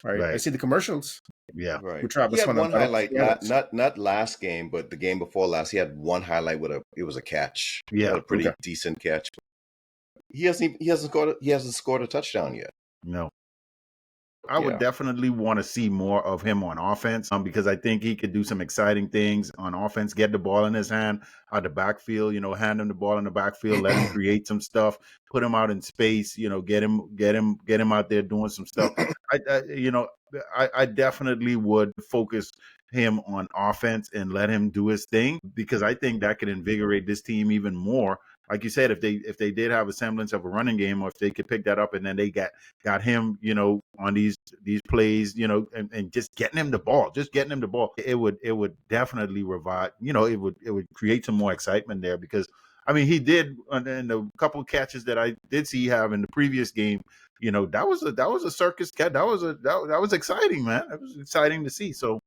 Right, I Right. see the commercials Yeah. Right. with He Travis had Hunter, one but I don't see highlight, the highlights. not last game, but the game before last. He had one highlight with it was a catch. He Yeah. had a pretty Okay. decent catch. He hasn't scored a touchdown yet. No. I would Yeah. definitely want to see more of him on offense because I think he could do some exciting things on offense, get the ball in his hand out the backfield, hand him the ball in the backfield, let him create some stuff, put him out in space, get him out there doing some stuff. I definitely would focus him on offense and let him do his thing because I think that could invigorate this team even more. Like you said, if they did have a semblance of a running game, or if they could pick that up and then they got him, on these plays, and just getting him the ball, it would definitely revive, it would create some more excitement there because I mean he did in the couple of catches that I did see have in the previous game, that was a circus catch. That was exciting, man. It was exciting to see. So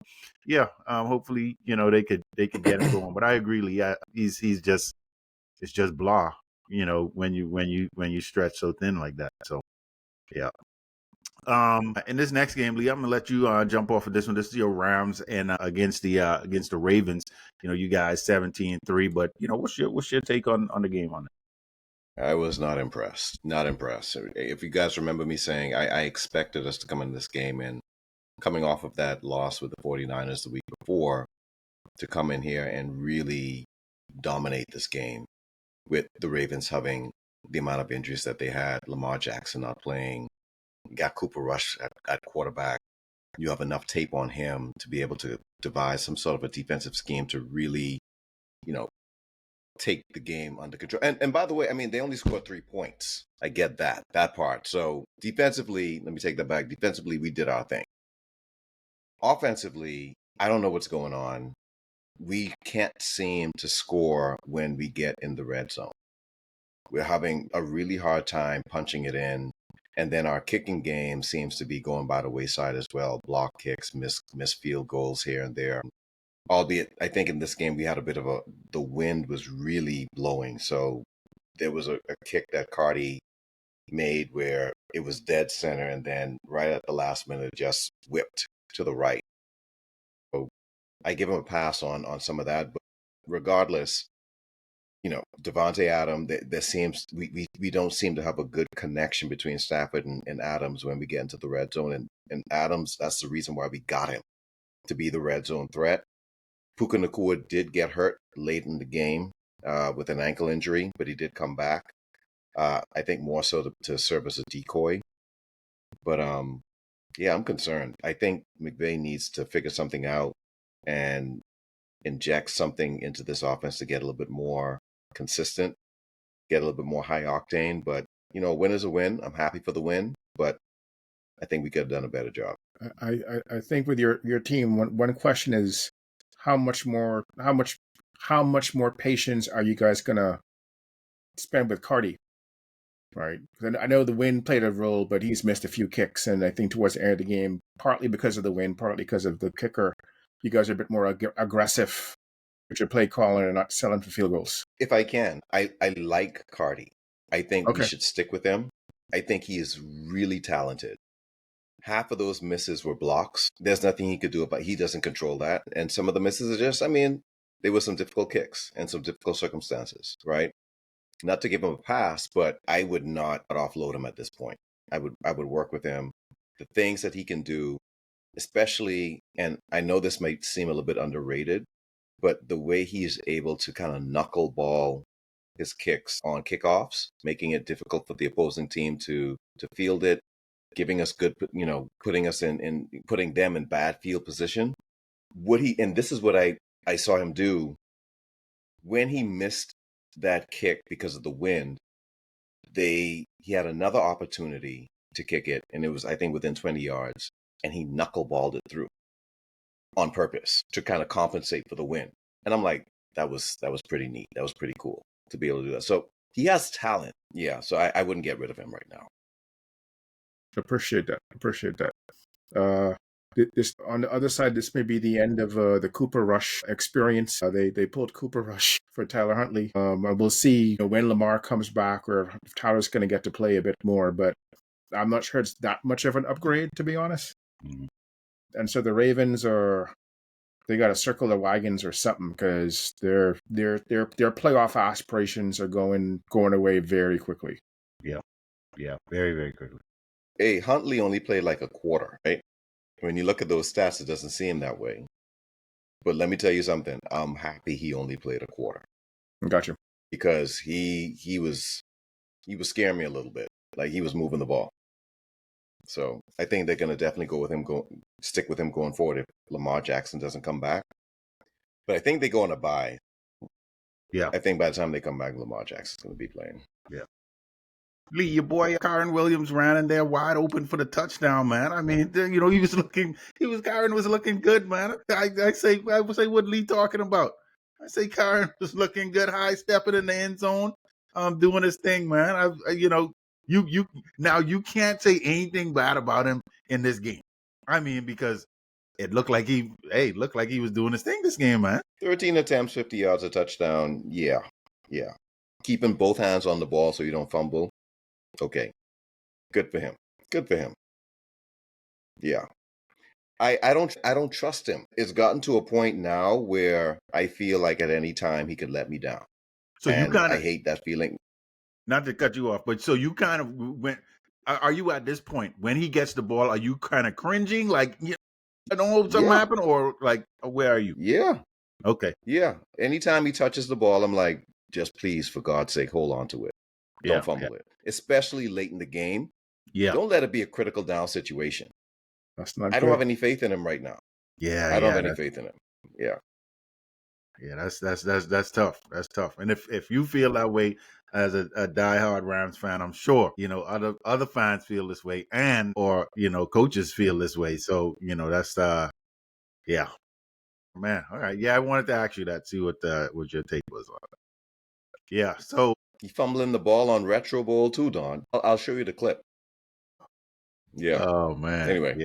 yeah, hopefully, they could get him going. But I agree, Lee. He's just it's just blah, when you stretch so thin like that. So yeah. In this next game, Lee, I'm gonna let you jump off of this one. This is your Rams and against the Ravens. You guys 17-3, but what's your take on the game on it? I was not impressed. Not impressed. If you guys remember me saying I expected us to come in this game and coming off of that loss with the 49ers the week before to come in here and really dominate this game with the Ravens having the amount of injuries that they had, Lamar Jackson not playing, you got Cooper Rush at quarterback. You have enough tape on him to be able to devise some sort of a defensive scheme to really, take the game under control. And by the way, I mean, they only scored 3 points. I get that part. So defensively, let me take that back. Defensively, we did our thing. Offensively, I don't know what's going on. We can't seem to score when we get in the red zone. We're having a really hard time punching it in. And then our kicking game seems to be going by the wayside as well. Block kicks, miss field goals here and there. Albeit, I think in this game we had a bit of the wind was really blowing. So there was a kick that Cardi made where it was dead center and then right at the last minute just whipped to the right. So I give him a pass on some of that. But regardless, Devontae Adams, there seems we don't seem to have a good connection between Stafford and Adams when we get into the red zone. And Adams, that's the reason why we got him, to be the red zone threat. Puka Nacua did get hurt late in the game with an ankle injury, but he did come back. I think more so to serve as a decoy. But yeah, I'm concerned. I think McVay needs to figure something out and inject something into this offense to get a little bit more consistent, get a little bit more high octane. But a win is a win. I'm happy for the win, but I think we could have done a better job. I think with your team, one question is how much more patience are you guys gonna spend with Cardi? Right, I know the wind played a role, but he's missed a few kicks, and I think towards the end of the game, partly because of the wind, partly because of the kicker, you guys are a bit more aggressive with your play calling and not selling for field goals. If I can, I like Cardi. I think we Okay. should stick with him. I think he is really talented. Half of those misses were blocks. There's nothing he could do about it. He doesn't control that. And some of the misses are just, there were some difficult kicks and some difficult circumstances, right? Not to give him a pass, but I would not offload him at this point. I would work with him. The things that he can do, especially, and I know this might seem a little bit underrated, but the way he is able to kind of knuckleball his kicks on kickoffs, making it difficult for the opposing team to field it, giving us good, putting us putting them in bad field position. And this is what I saw him do when he missed that kick because of the wind. He had another opportunity to kick it, and it was, I think, within 20 yards, and he knuckleballed it through on purpose to kind of compensate for the wind. And I'm like, that was pretty neat. That was pretty cool to be able to do that. So he has talent. Yeah. So I wouldn't get rid of him right now. Appreciate that. This on the other side, this may be the end of the Cooper Rush experience. They pulled Cooper Rush for Tyler Huntley. We'll see when Lamar comes back, or if Tyler's going to get to play a bit more. But I'm not sure it's that much of an upgrade, to be honest. Mm-hmm. And so the Ravens they got to circle their wagons or something, because their playoff aspirations are going away very quickly. Yeah, very, very quickly. Hey, Huntley only played like a quarter, right? When you look at those stats, it doesn't seem that way. But let me tell you something. I'm happy he only played a quarter. Gotcha. Because he was scaring me a little bit. Like, he was moving the ball. So I think they're going to definitely stick with him going forward if Lamar Jackson doesn't come back. But I think they go on a bye. Yeah. I think by the time they come back, Lamar Jackson's going to be playing. Yeah. Lee, your boy Kyren Williams ran in there wide open for the touchdown, man. I mean, Kyren was looking good, man. I say what Lee talking about. I say Kyren was looking good, high stepping in the end zone, doing his thing, man. You can't say anything bad about him in this game. I mean, because it looked like he was doing his thing this game, man. 13 attempts, 50 yards, a touchdown. Yeah. Keeping both hands on the ball so you don't fumble. Okay. Good for him. Yeah. I don't trust him. It's gotten to a point now where I feel like at any time he could let me down. So I hate that feeling. Not to cut you off, but so you kind of went. Are you at this point when he gets the ball? Are you kind of cringing, like I don't hope something happen, or like where are you? Yeah. Okay. Yeah. Anytime he touches the ball, I'm like, just please, for God's sake, hold on to it. Don't fumble it, especially late in the game. Yeah. Don't let it be a critical down situation. That's not. I don't have any faith in him right now. Yeah. I don't have any faith in him. Yeah. Yeah, that's tough. That's tough. And if you feel that way as a diehard Rams fan, I'm sure other fans feel this way, or coaches feel this way. So that's yeah, man. All right, yeah. I wanted to ask you that, see what your take was on it. Yeah. So he fumbling the ball on Retro Bowl too, Don. I'll show you the clip. Yeah. Oh man. Anyway.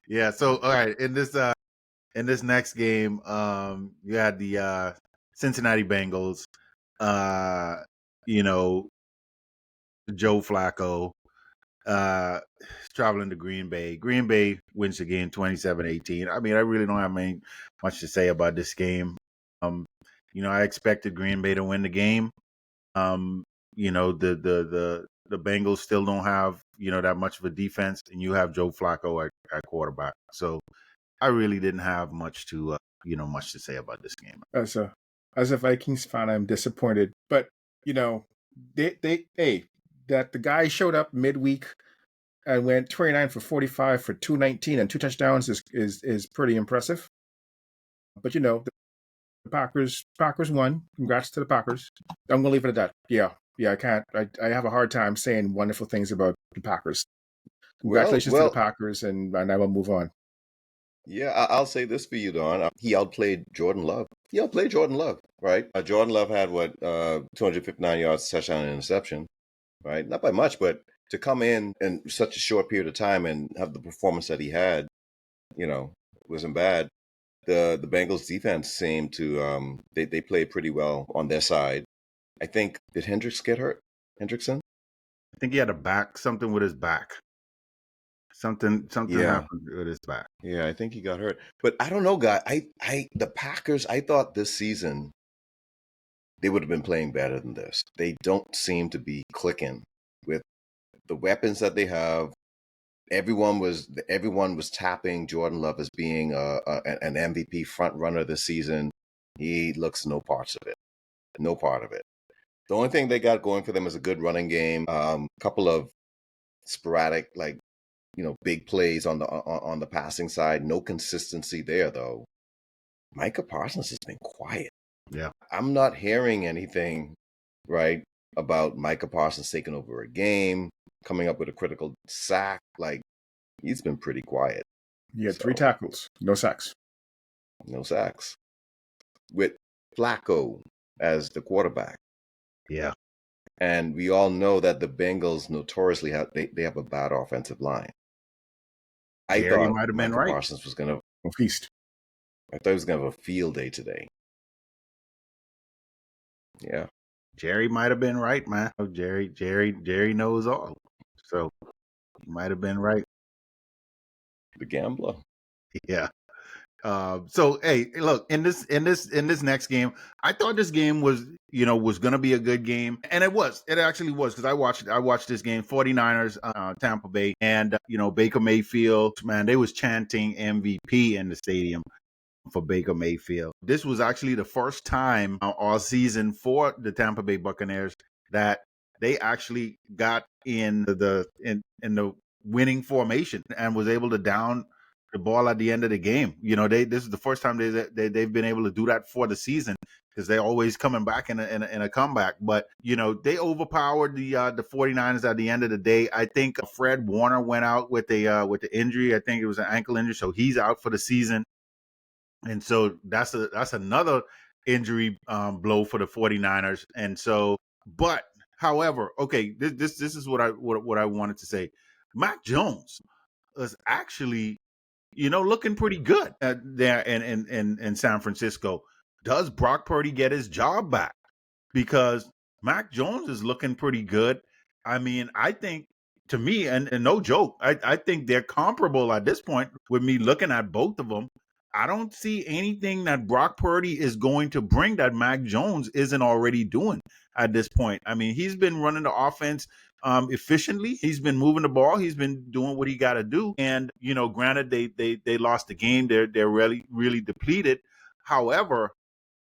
Yeah. So all right, in this next game, you had the Cincinnati Bengals. Joe Flacco traveling to Green Bay. Green Bay wins the game 27-18. I mean, I really don't have much to say about this game. I expected Green Bay to win the game. The Bengals still don't have that much of a defense, and you have Joe Flacco at quarterback. So I really didn't have much to say about this game. As a Vikings fan, I'm disappointed, but that the guy showed up midweek and went 29 for 45 for 219 and 2 touchdowns is pretty impressive. But the Packers won. Congrats to the Packers. I'm gonna leave it at that. Yeah, I can't. I have a hard time saying wonderful things about the Packers. Congratulations to the Packers, and I will move on. Yeah, I'll say this for you, Don. He outplayed Jordan Love. Right? Jordan Love had 259 yards, touchdown, and interception. Right? Not by much, but to come in such a short period of time and have the performance that he had, wasn't bad. The Bengals defense seemed to they played pretty well on their side. I think, did Hendricks get hurt? Hendrickson? I think he had something with his back. Something happened with his back. Yeah, I think he got hurt. But I don't know, guy. The Packers, I thought this season they would have been playing better than this. They don't seem to be clicking with the weapons that they have. Everyone was tapping Jordan Love as being an MVP front runner this season. He looks no part of it. The only thing they got going for them is a good running game. Couple of sporadic, big plays on the passing side. No consistency there though. Micah Parsons has been quiet. Yeah, I'm not hearing anything right about Micah Parsons taking over a game, coming up with a critical sack. Like, he's been pretty quiet. He had 3 tackles, no sacks. With Flacco as the quarterback. Yeah. And we all know that the Bengals notoriously have a bad offensive line. I Jerry thought might have been Michael right. Parsons was going to, Feast. I thought he was going to have a field day today. Yeah. Jerry might have been right, man. Oh, Jerry knows all. So he might have been right. The gambler. Yeah. So hey, look, in this next game, I thought this game was going to be a good game, and it actually was, because I watched this game, 49ers Tampa Bay, and Baker Mayfield, man, they was chanting MVP in the stadium for Baker Mayfield. This was actually the first time all season for the Tampa Bay Buccaneers that they actually got in the winning formation and was able to down the ball at the end of the game. This is the first time they've been able to do that for the season, because they're always coming back in a comeback. But they overpowered the 49ers at the end of the day. I think Fred Warner went out with the injury. I think it was an ankle injury, so he's out for the season. And so that's another injury blow for the 49ers. And so, but however, okay, this is what I wanted to say. Mac Jones is actually, looking pretty good there in San Francisco. Does Brock Purdy get his job back? Because Mac Jones is looking pretty good. I mean, I think, to me, and no joke, I think they're comparable at this point with me looking at both of them. I don't see anything that Brock Purdy is going to bring that Mac Jones isn't already doing at this point. I mean, he's been running the offense efficiently. He's been moving the ball. He's been doing what he got to do. And, granted, they lost the game. They're really depleted. However,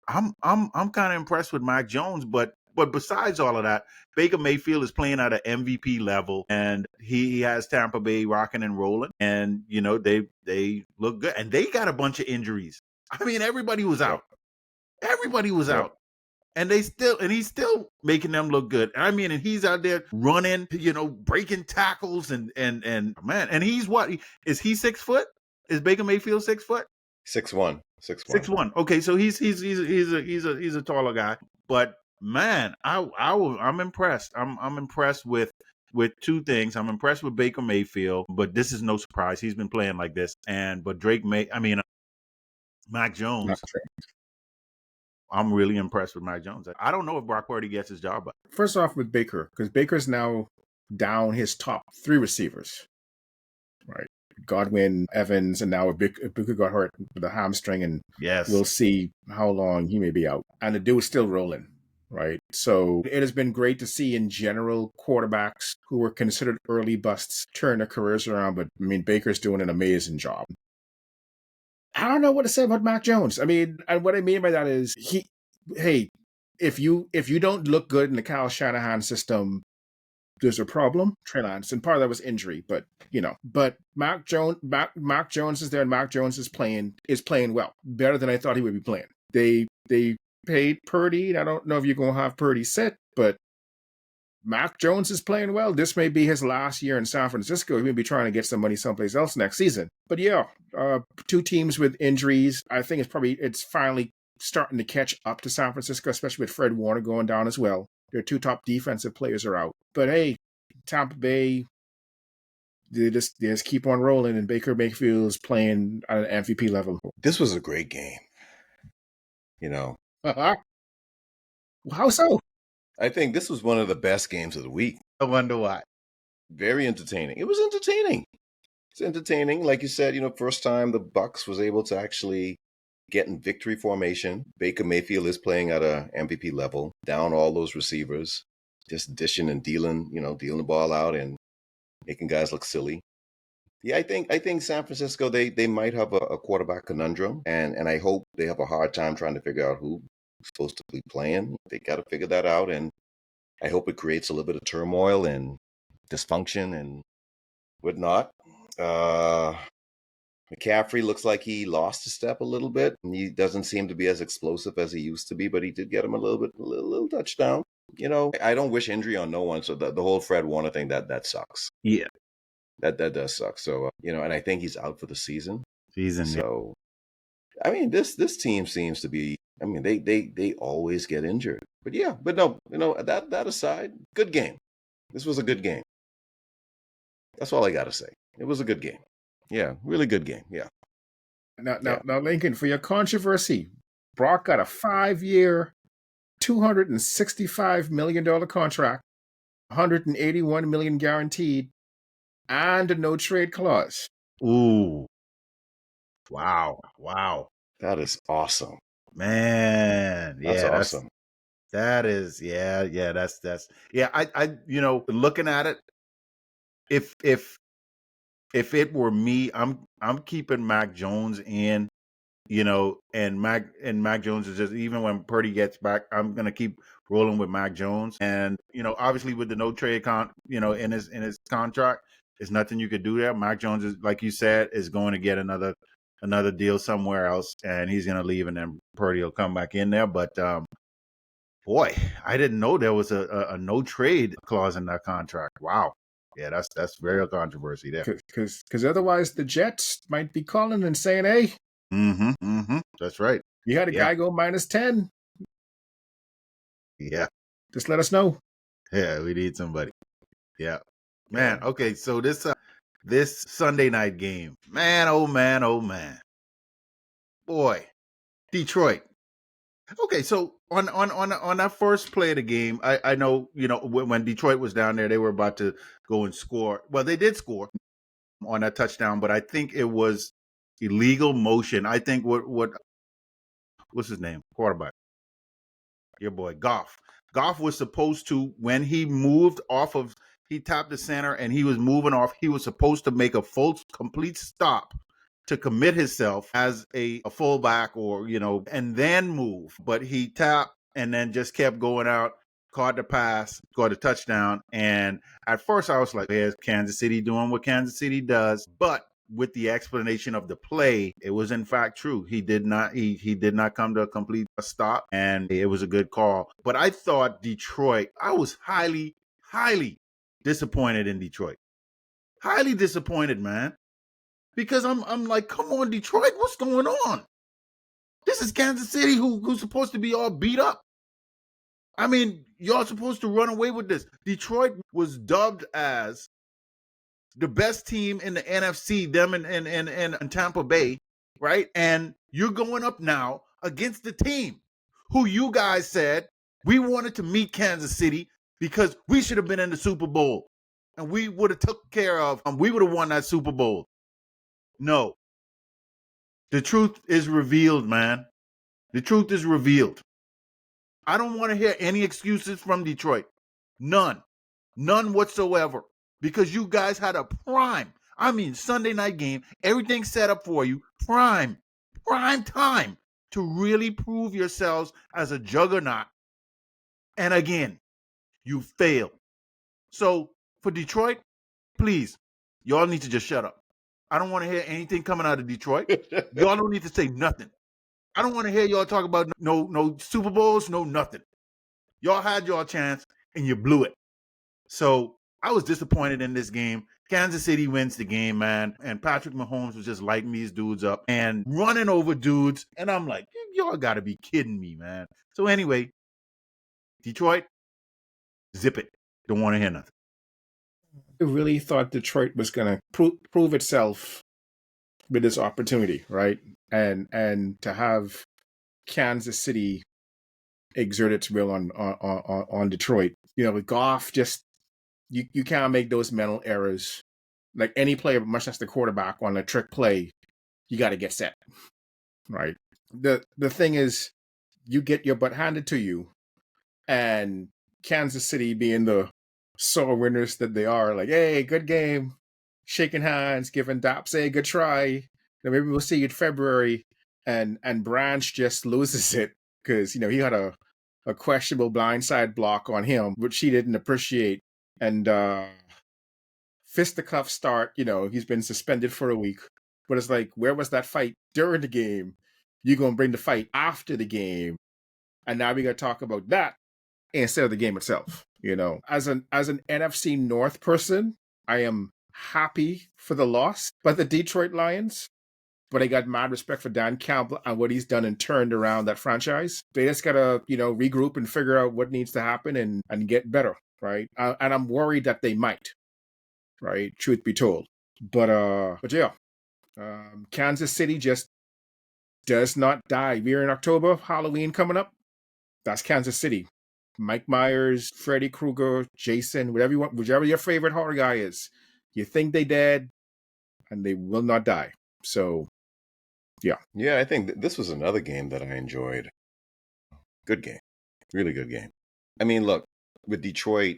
I'm kind of impressed with Mac Jones, but besides all of that, Baker Mayfield is playing at an MVP level, and he has Tampa Bay rocking and rolling, and they look good, and they got a bunch of injuries. I mean, everybody was out. Everybody was out. And he's still making them look good. I mean, and he's out there running, breaking tackles, and man, and he's what? Is he 6 foot? Is Baker Mayfield 6 foot? 6'1". 6'1". Okay, so he's a taller guy, but man, I'm impressed. I'm impressed with two things. I'm impressed with Baker Mayfield, but this is no surprise. He's been playing like this, but Mac Jones. I'm really impressed with Mac Jones. I don't know if Brock Purdy gets his job back. First off, with Baker, because Baker's now down his top 3 receivers, right? Godwin, Evans, and now Booker got hurt with a hamstring, and yes, we'll see how long he may be out. And the dude's still rolling, right? So it has been great to see, in general, quarterbacks who were considered early busts turn their careers around. But I mean, Baker's doing an amazing job. I don't know what to say about Mac Jones. I mean, and what I mean by that is if you don't look good in the Kyle Shanahan system, there's a problem. Trey Lance, and part of that was injury, but Mac Jones is there, and Mac Jones is playing well, better than I thought he would be playing. They paid Purdy, and I don't know if you're gonna have Purdy set, but Mac Jones is playing well. This may be his last year in San Francisco. He may be trying to get some money someplace else next season. But yeah, 2 teams with injuries. I think it's finally starting to catch up to San Francisco, especially with Fred Warner going down as well. Their 2 top defensive players are out. But hey, Tampa Bay, they just keep on rolling, and Baker Mayfield's playing at an MVP level. This was a great game. How so? I think this was one of the best games of the week. I wonder why. Very entertaining. It was entertaining. It's entertaining. Like you said, first time the Bucs was able to actually get in victory formation. Baker Mayfield is playing at a MVP level, down all those receivers, just dishing and dealing the ball out and making guys look silly. Yeah, I think San Francisco, they might have a quarterback conundrum, and I hope they have a hard time trying to figure out who's supposed to be playing. They got to figure that out, and I hope it creates a little bit of turmoil and dysfunction and whatnot. McCaffrey looks like he lost a step a little bit, and he doesn't seem to be as explosive as he used to be, but he did get him a little touchdown. I don't wish injury on no one, so the whole Fred Warner thing, that sucks. Yeah. That does suck. So, and I think he's out for the season. So, yeah. I mean, this team seems to be, I mean, they always get injured. But yeah, no, that aside, good game. This was a good game. That's all I got to say. It was a good game. Yeah, really good game. Yeah. Now, Lincoln, for your controversy, Brock got a 5-year, $265 million contract, $181 million guaranteed, and a no trade clause. Ooh. Wow. That is awesome. Man. That's Yeah, awesome. that is that's yeah, I looking at it, if it were me, I'm keeping Mac Jones in, and Mac Jones is just, even when Purdy gets back, I'm gonna keep rolling with Mac Jones. And obviously with the no trade in his contract, there's nothing you could do there. Mac Jones is, like you said, is going to get another deal somewhere else, and he's gonna leave, and then Purdy will come back in there. But boy, I didn't know there was a no trade clause in that contract. Wow. Yeah, that's very controversy there. Because otherwise the Jets might be calling and saying, hey, that's right. You had a guy go -10. Yeah. Just let us know. Yeah, we need somebody. Yeah. Man, okay, so this Sunday night game. Man, oh man. Boy, Detroit. Okay, so on that first play of the game, I know, when Detroit was down there, they were about to go and score. Well, they did score on that touchdown, but I think it was illegal motion. I think what's his name? Quarterback. Your boy, Goff. Goff was supposed to, when he moved off of, he tapped the center and he was moving off, he was supposed to make a full, complete stop to commit himself as a fullback, or, and then move. But he tapped and then just kept going out, caught the pass, got a touchdown. And at first I was like, here's Kansas City doing what Kansas City does. But with the explanation of the play, it was in fact true. He did not come to a complete stop, and it was a good call. But I thought Detroit, I was highly disappointed in Detroit. Highly disappointed, man. Because I'm like, come on, Detroit, what's going on? This is Kansas City, who's supposed to be all beat up. I mean, y'all supposed to run away with this. Detroit was dubbed as the best team in the NFC, them and Tampa Bay, right? And you're going up now against the team who you guys said we wanted to meet Kansas City because we should have been in the Super Bowl and we would have took care of, we would have won that Super Bowl. No. The truth is revealed, man. The truth is revealed. I don't want to hear any excuses from Detroit. None whatsoever. Because you guys had a Sunday night game, everything set up for you, prime time to really prove yourselves as a juggernaut. And again, you failed. So for Detroit, please, y'all need to just shut up. I don't want to hear anything coming out of Detroit. Y'all don't need to say nothing. I don't want to hear y'all talk about no Super Bowls, no nothing. Y'all had your chance and you blew it. So I was disappointed in this game. Kansas City wins the game, man. And Patrick Mahomes was just lighting these dudes up and running over dudes. And I'm like, y'all got to be kidding me, man. So anyway, Detroit, zip it. Don't want to hear nothing. I really thought Detroit was going to prove itself with this opportunity, right? And to have Kansas City exert its will on Detroit. With Goff, just you can't make those mental errors. Like any player, much less the quarterback, on a trick play, you got to get set, right? The thing is, you get your butt handed to you, and Kansas City, being the sore winners that they are, like, hey, good game, shaking hands, giving daps, hey, good try. Now maybe we'll see you in February, and Branch just loses it because he had a questionable blindside block on him, which he didn't appreciate, and fisticuff start. He's been suspended for a week, but it's like, where was that fight during the game? You're gonna bring the fight after the game, and now we gotta talk about that instead of the game itself. As an NFC North person, I am happy for the loss by the Detroit Lions, but I got mad respect for Dan Campbell and what he's done and turned around that franchise. They just gotta, regroup and figure out what needs to happen and get better, right? And I'm worried that they might, right? Truth be told. But yeah, Kansas City just does not die. We're in October, Halloween coming up. That's Kansas City. Mike Myers, Freddy Krueger, Jason, whatever you want, whichever your favorite horror guy is. You think they dead, and they will not die. So, yeah. Yeah, I think this was another game that I enjoyed. Good game. Really good game. I mean, look, with Detroit,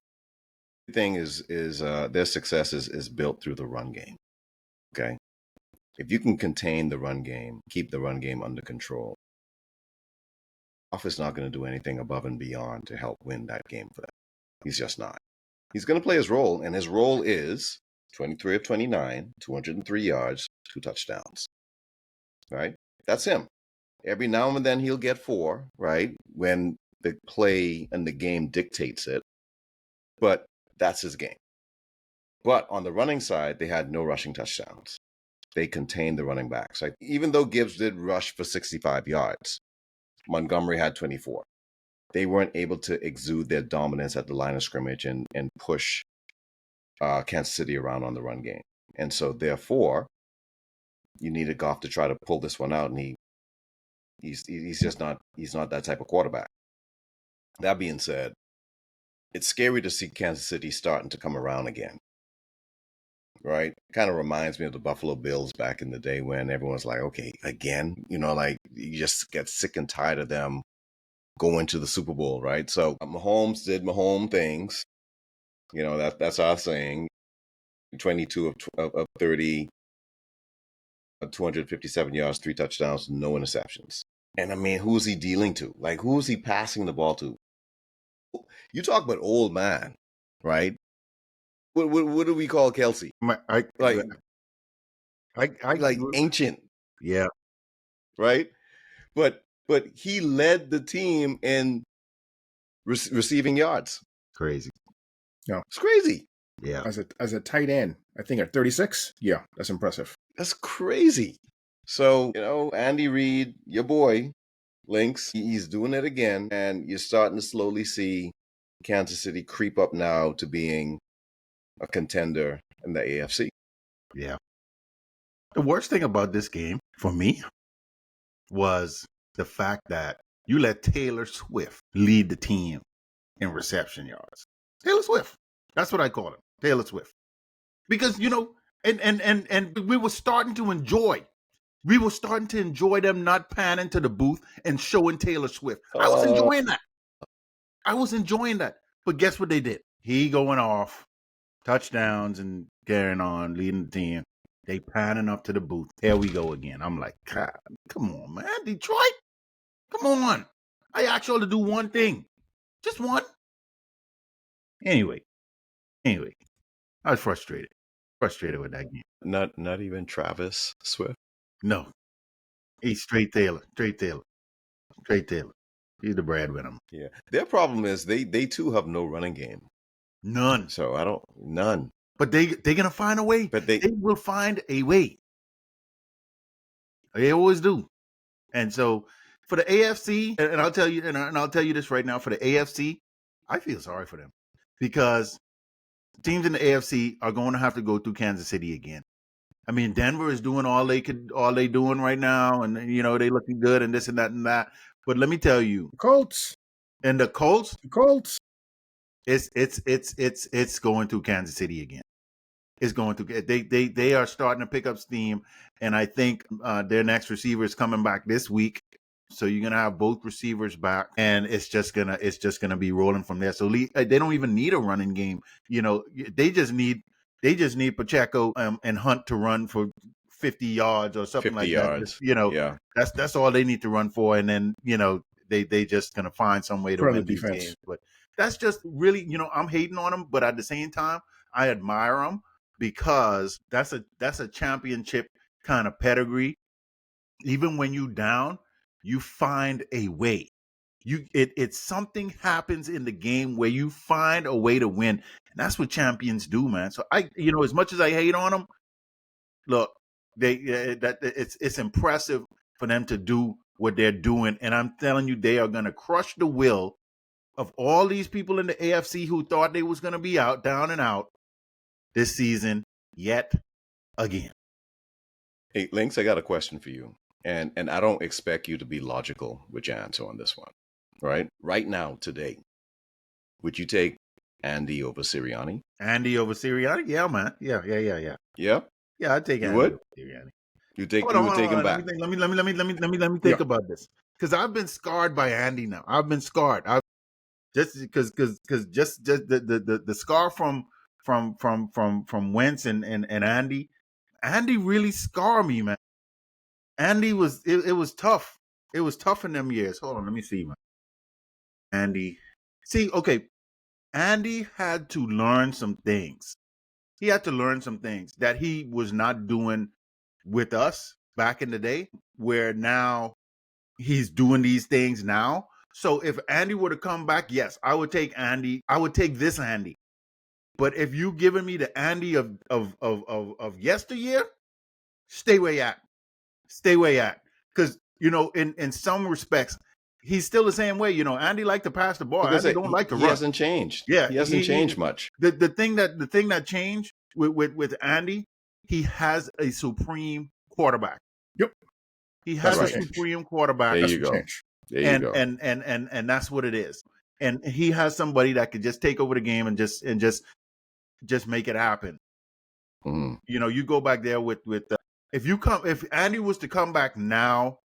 the thing is their success is built through the run game. Okay? If you can contain the run game, keep the run game under control, Goff is not going to do anything above and beyond to help win that game for them. He's just not. He's going to play his role, and his role is 23 of 29, 203 yards, 2 touchdowns. Right? That's him. Every now and then he'll get 4, right? When the play and the game dictates it. But that's his game. But on the running side, they had no rushing touchdowns. They contained the running backs. Like, even though Gibbs did rush for 65 yards, Montgomery had 24. They weren't able to exude their dominance at the line of scrimmage and push Kansas City around on the run game. And so, therefore, you needed Goff to try to pull this one out, and he's just not that type of quarterback. That being said, it's scary to see Kansas City starting to come around again. Right? Kind of reminds me of the Buffalo Bills back in the day when everyone's like, okay, again, like you just get sick and tired of them going to the Super Bowl, right? So Mahomes did Mahomes things. That's our saying. 22 of 30, 257 yards, 3 touchdowns, no interceptions. And I mean, who's he dealing to? Like, who's he passing the ball to? You talk about old man, right? What do we call Kelsey? Like ancient. Yeah. Right? But he led the team in receiving yards. Crazy. Yeah. It's crazy. Yeah. As a tight end, I think at 36, yeah, that's impressive. That's crazy. So, Andy Reid, your boy, Lynx, he's doing it again, and you're starting to slowly see Kansas City creep up now to being a contender in the AFC. Yeah. The worst thing about this game for me was the fact that you let Taylor Swift lead the team in reception yards. Taylor Swift. That's what I call him. Taylor Swift. Because, and we were starting to enjoy them not panning to the booth and showing Taylor Swift. I was enjoying that. But guess what they did? He going off, touchdowns and carrying on, leading the team. They panning up to the booth. There we go again. I'm like, God, come on, man. Detroit? Come on. I asked y'all to do one thing. Just one. Anyway, I was frustrated with that game. Not even Travis Swift? No. He's straight Taylor. He's the breadwinner. Yeah. Their problem is they too have no running game. None. So none. But they're gonna find a way. But they will find a way. They always do. And so for the AFC, and I'll tell you this right now, for the AFC, I feel sorry for them. Because teams in the AFC are going to have to go through Kansas City again. I mean, Denver is doing all they doing right now, and they looking good and this and that and that. But let me tell you, the Colts, it's going through Kansas City again. It's going through. They are starting to pick up steam, and I think their next receiver is coming back this week. So you're gonna have both receivers back, and it's just gonna be rolling from there. So they don't even need a running game. They just need Pacheco and Hunt to run for 50 yards or something 50 like yards. that. Yeah. That's all they need to run for, and then they just gonna find some way to win these games. But that's just really I'm hating on them, but at the same time I admire them because that's a championship kind of pedigree. Even when you down, you find a way. It's something happens in the game where you find a way to win, and that's what champions do, man. So as much as I hate on them, look, it's impressive for them to do what they're doing, and I'm telling you, they are going to crush the will of all these people in the AFC who thought they was going to be down and out this season yet again. Hey, Lynx, I got a question for you. And I don't expect you to be logical with your answer on this one. Right? Right now, today, would you take Andy over Sirianni? Andy over Sirianni? Yeah, man. Yeah. Yeah? Yeah, I'd take You Andy would? over Sirianni. You would take him Hold on. Let me back. think. Let me Yeah. think about this. Because I've been scarred by Andy now. I've been scarred. I just because just the scar from Wentz and Andy. Andy really scarred me, man. Andy was it was tough. It was tough in them years. Hold on, let me see, man. Andy. See, okay. Andy had to learn some things. He had to learn some things that he was not doing with us back in the day, where now he's doing these things now. So if Andy were to come back, yes, I would take Andy. I would take this Andy. But if you giving me the Andy of yesteryear, stay where you at. Stay where you at. Because in some respects, he's still the same way. Andy liked to pass the ball. Because Andy don't like to he run. hasn't changed. Yeah, He hasn't changed much. the thing that changed with Andy, he has a supreme quarterback. Yep. He That's has a Right. what changed. supreme quarterback, There That's you what go. changed. There you and go. and that's what it is. And he has somebody that could just take over the game and just make it happen. Mhm. You go back there with if Andy was to come back now,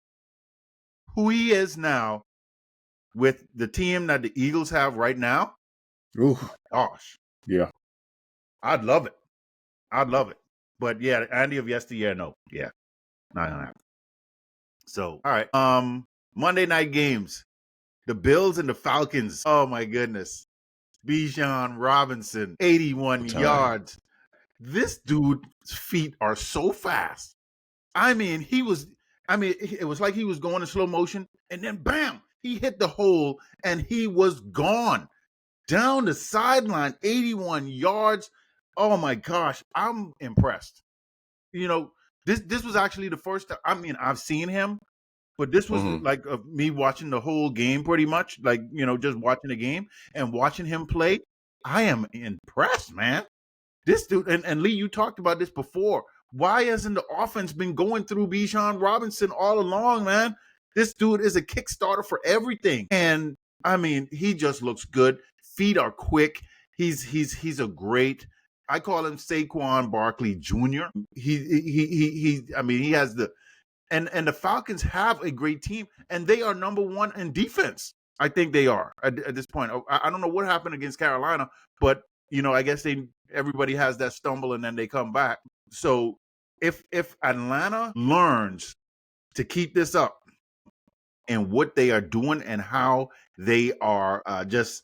who he is now with the team that the Eagles have right now, Ooh. gosh, Yeah. I'd love it. I'd love it. But yeah, Andy of yesteryear, no. Yeah, not gonna happen. So, all right. Monday night games. The Bills and the Falcons. Oh my goodness. Bijan Robinson, 81 Time. yards. This dude's feet are so fast. I mean, it was like he was going in slow motion, and then bam, he hit the hole and he was gone. Down the sideline, 81 yards. Oh my gosh, I'm impressed. This was actually the first time. I mean, I've seen him, but this was Hmm. like me watching the whole game pretty much, like, just watching the game and watching him play. I am impressed, man. This dude, and Lee, you talked about this before. Why hasn't the offense been going through Bijan Robinson all along, man? This dude is a Kickstarter for everything. And I mean, he just looks good. Feet are quick. He's a great. I call him Saquon Barkley Jr. I mean, he has and the Falcons have a great team, and they are number one in defense. I think they are at this point. I don't know what happened against Carolina, but I guess everybody has that stumble and then they come back. So if Atlanta learns to keep this up and what they are doing and how they are just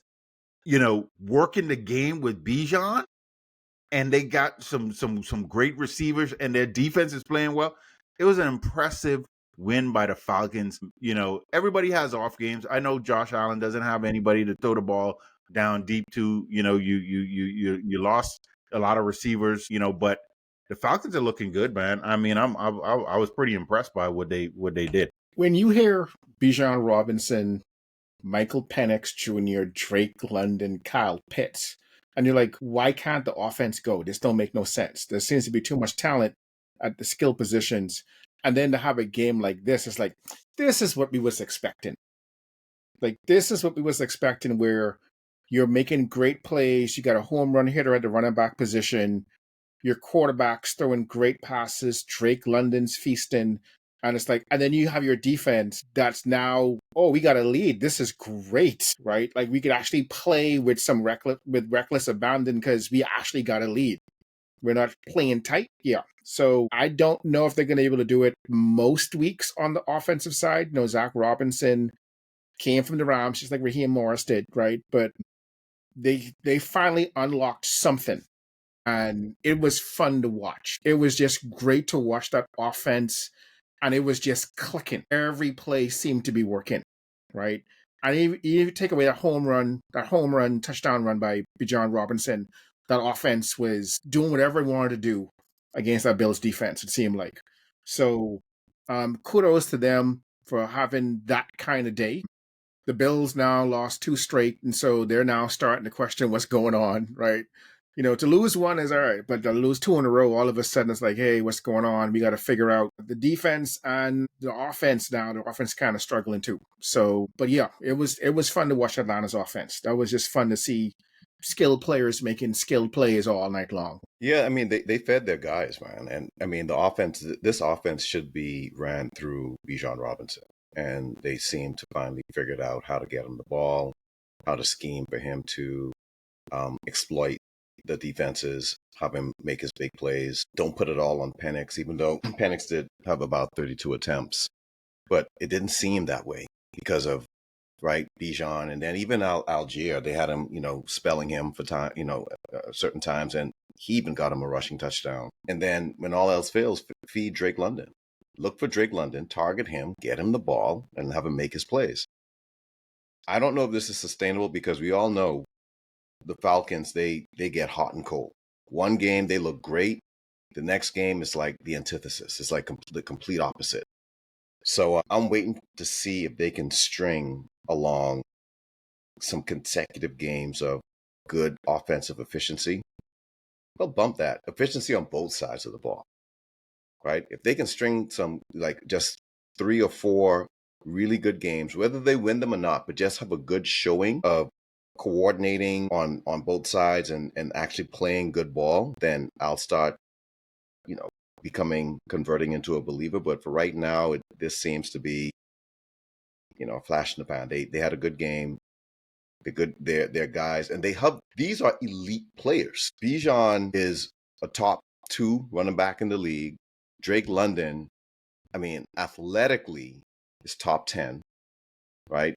working the game with Bijan, and they got some great receivers, and their defense is playing well. It was an impressive win by the Falcons. Everybody has off games. I know Josh Allen doesn't have anybody to throw the ball down deep to. You lost a lot of receivers. But the Falcons are looking good, man. I mean, I was pretty impressed by what they did. When you hear Bijan Robinson, Michael Penix Jr., Drake London, Kyle Pitts, and you're like, why can't the offense go? This don't make no sense. There seems to be too much talent at the skill positions. And then to have a game like this, it's like, this is what we was expecting. Like, this is what we was expecting, where you're making great plays. You got a home run hitter at the running back position. Your quarterback's throwing great passes. Drake London's feasting. And it's like, and then you have your defense that's now, oh, we got a lead. This is great, right? Like, we could actually play with reckless abandon because we actually got a lead. We're not playing tight. Yeah. So I don't know if they're going to be able to do it most weeks on the offensive side. Zach Robinson came from the Rams, just like Raheem Morris did, right? But they finally unlocked something. And it was fun to watch. It was just great to watch that offense. And it was just clicking. Every play seemed to be working, right? And even if you take away that home run, touchdown run by Bijan Robinson, that offense was doing whatever it wanted to do against that Bills defense, it seemed like. So kudos to them for having that kind of day. The Bills now lost 2 straight, and so they're now starting to question what's going on, right? To lose one is all right, but to lose two in a row, all of a sudden it's like, hey, what's going on? We got to figure out the defense and the offense now. The offense kind of struggling too. So, but yeah, it was fun to watch Atlanta's offense. That was just fun to see skilled players making skilled plays all night long. Yeah, I mean, they fed their guys, man. And I mean, this offense should be ran through Bijan Robinson. And they seem to finally figured out how to get him the ball, how to scheme for him to exploit the defenses, have him make his big plays. Don't put it all on Penix, even though Penix did have about 32 attempts. But it didn't seem that way because of, right, Bijan. And then even Algier, they had him, spelling him for time, certain times. And he even got him a rushing touchdown. And then when all else fails, feed Drake London. Look for Drake London, target him, get him the ball, and have him make his plays. I don't know if this is sustainable because we all know the Falcons, they get hot and cold. One game, they look great. The next game is like the antithesis. It's like the complete opposite. So I'm waiting to see if they can string along some consecutive games of good offensive efficiency. They'll bump that efficiency on both sides of the ball, right? If they can string some, like just 3 or 4 really good games, whether they win them or not, but just have a good showing of coordinating on both sides and actually playing good ball, then I'll start, converting into a believer. But for right now, this seems to be, a flash in the pan. They had a good game. They're guys, and these are elite players. Bijan is a top 2 running back in the league. Drake London, I mean, athletically is top 10, right?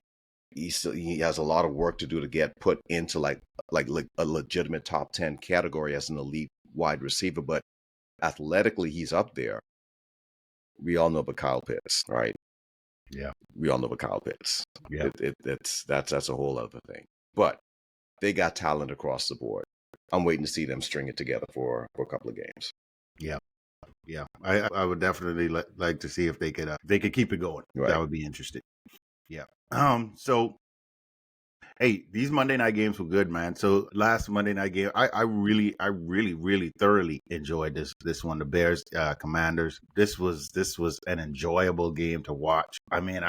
He has a lot of work to do to get put into like a legitimate top 10 category as an elite wide receiver, but athletically he's up there. We all know about Kyle Pitts, right? Yeah, we all know about Kyle Pitts. Yeah, that's a whole other thing. But they got talent across the board. I'm waiting to see them string it together for a couple of games. Yeah. I would definitely like to see if they could keep it going. Right. That would be interesting. Yeah. So, hey, these Monday night games were good, man. So last Monday night game, I really thoroughly enjoyed this one. The Bears Commanders. This was an enjoyable game to watch. I mean,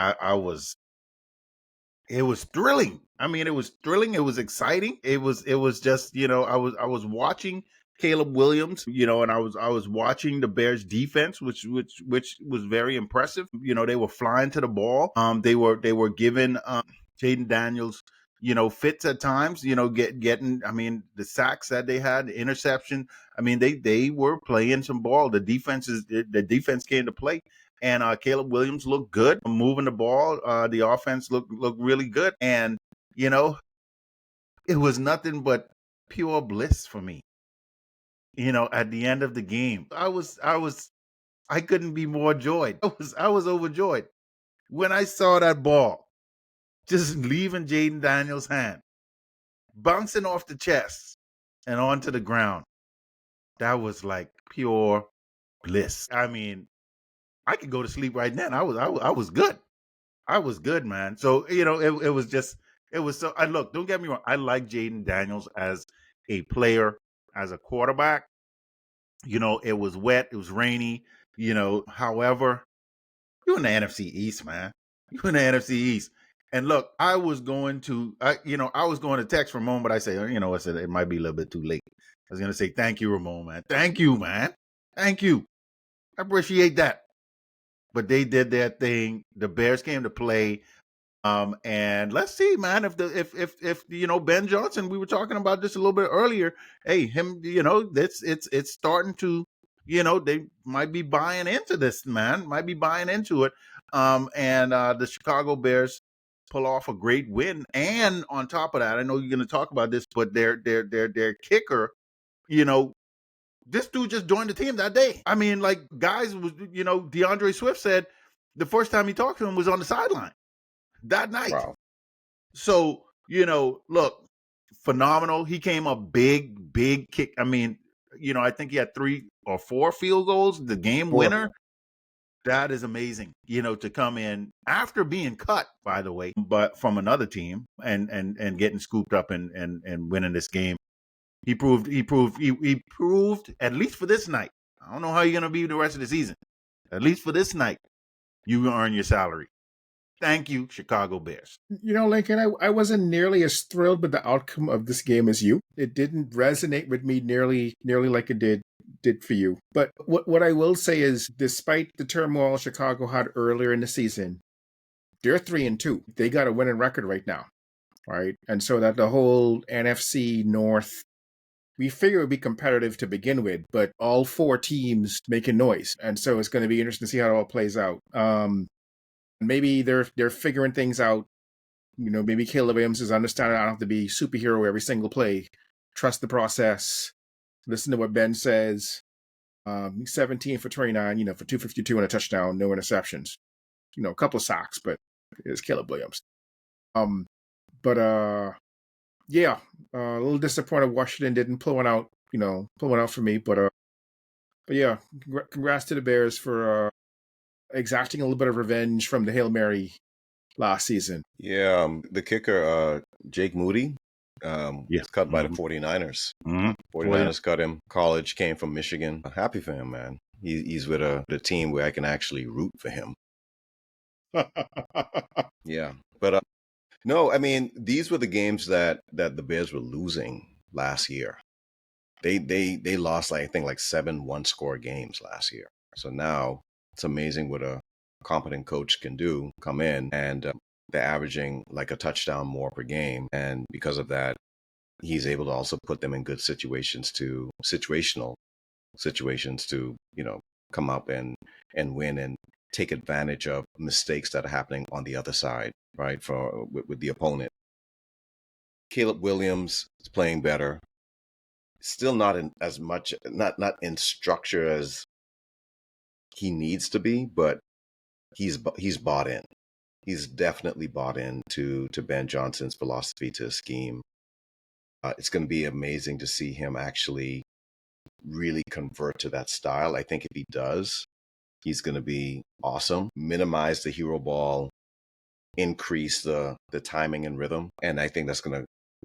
it was thrilling. I mean, it was thrilling. It was exciting. It was just, I was watching Caleb Williams, and I was watching the Bears defense, which was very impressive. They were flying to the ball. They were giving Jaden Daniels, fits at times, getting, I mean, the sacks that they had, the interception. I mean, they were playing some ball. The defense came to play. And Caleb Williams looked good moving the ball. The offense looked really good. And, it was nothing but pure bliss for me. At the end of the game, I couldn't be more joyed. I was overjoyed when I saw that ball just leaving Jaden Daniels' hand, bouncing off the chest and onto the ground. That was like pure bliss. I mean, I could go to sleep right then. I was good. I was good, man. So, it was so, look, don't get me wrong. I like Jaden Daniels as a player, as a quarterback. It was wet. It was rainy, however, you're in the NFC East, man. You're in the NFC East. And look, I was going to text Ramon, but I say, I said it might be a little bit too late. I was going to say, thank you, Ramon, man. Thank you, man. Thank you. I appreciate that. But they did their thing. The Bears came to play. And let's see, man, if Ben Johnson, we were talking about this a little bit earlier. Hey, him, it's starting to, they might be buying into this, man. Might be buying into it. And the Chicago Bears pull off a great win. And on top of that, I know you're going to talk about this, but their kicker, this dude just joined the team that day. I mean, like, guys was, DeAndre Swift said the first time he talked to him was on the sideline that night. Wow. So, look, phenomenal. He came up big kick. I mean, I think he had 3 or 4 field goals, the game winner. That is amazing, to come in after being cut, by the way, but from another team and getting scooped up and winning this game. He proved at least for this night. I don't know how you're gonna be the rest of the season. At least for this night, you gonna earn your salary. Thank you, Chicago Bears. Lincoln, I wasn't nearly as thrilled with the outcome of this game as you. It didn't resonate with me nearly like it did for you. But what I will say is, despite the turmoil Chicago had earlier in the season, they're 3-2. They got a winning record right now, right? And so that the whole NFC North, we figure it would be competitive to begin with, but all four teams making noise, and so it's going to be interesting to see how it all plays out. Maybe they're figuring things out. Maybe Caleb Williams is understanding I don't have to be superhero every single play. Trust the process. Listen to what Ben says. 17 for 29, for 252 and a touchdown, no interceptions. A couple of sacks, but it's Caleb Williams. Yeah, a little disappointed Washington didn't pull one out for me. But yeah, congrats to the Bears for exacting a little bit of revenge from the Hail Mary last season. Yeah, the kicker, Jake Moody, was cut by the 49ers. 49ers cut him. College, came from Michigan. Happy for him, man. He's with a team where I can actually root for him. Yeah, but no, I mean, these were the games that the Bears were losing last year. They lost, I think, like 7 one-score games last year. So now it's amazing what a competent coach can do. Come in and they're averaging like a touchdown more per game, and because of that, he's able to also put them in good situational situations to come up and win and take advantage of mistakes that are happening on the other side, right? With the opponent. Caleb Williams is playing better. Still not in as much, not in structure as he needs to be, but he's bought in. He's definitely bought in to Ben Johnson's philosophy, to his scheme. It's going to be amazing to see him actually really convert to that style. I think if he does, he's going to be awesome. Minimize the hero ball, increase the timing and rhythm, and I think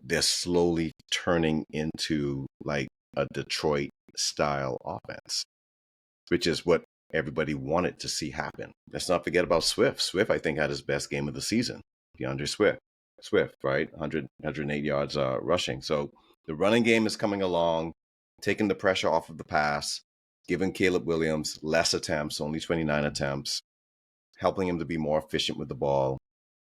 they're slowly turning into like a Detroit style offense, which is what everybody wanted to see happen. Let's not forget about Swift. Swift, I think, had his best game of the season. DeAndre Swift, right? 108 yards rushing. So the running game is coming along, taking the pressure off of the pass, giving Caleb Williams less attempts, only 29 attempts, helping him to be more efficient with the ball.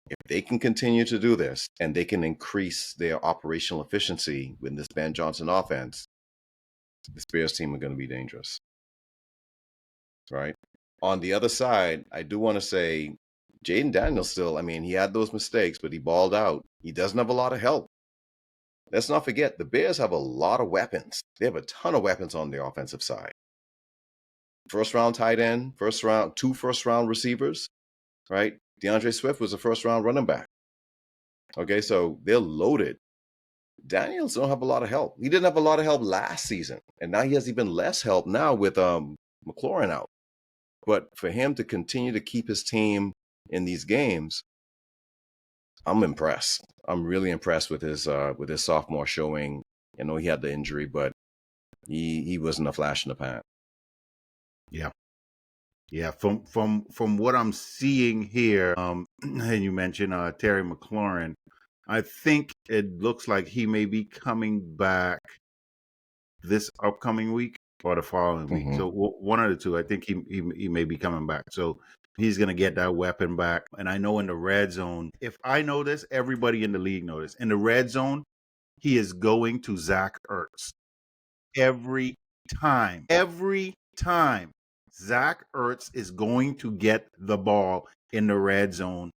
If they can continue to do this and they can increase their operational efficiency with this Ben Johnson offense, this Bears team are going to be dangerous. Right? On the other side, I do want to say Jaden Daniels still, I mean, he had those mistakes, but he balled out. He doesn't have a lot of help. Let's not forget, the Bears have a lot of weapons. They have a ton of weapons on the offensive side. First-round tight end, two first-round receivers, right? DeAndre Swift was a first-round running back. Okay, so they're loaded. Daniels don't have a lot of help. He didn't have a lot of help last season, and now he has even less help now with McLaurin out. But for him to continue to keep his team in these games, I'm impressed. I'm really impressed with his sophomore showing. I know he had the injury, but he wasn't a flash in the pan. Yeah. From what I'm seeing here, and you mentioned Terry McLaurin, I think it looks like he may be coming back this upcoming week or the following week. So one of the two. I think he may be coming back. So he's going to get that weapon back. And I know in the red zone, if I know this, everybody in the league knows this. In the red zone, he is going to Zach Ertz. Every time. Zach Ertz is going to get the ball in the red zone.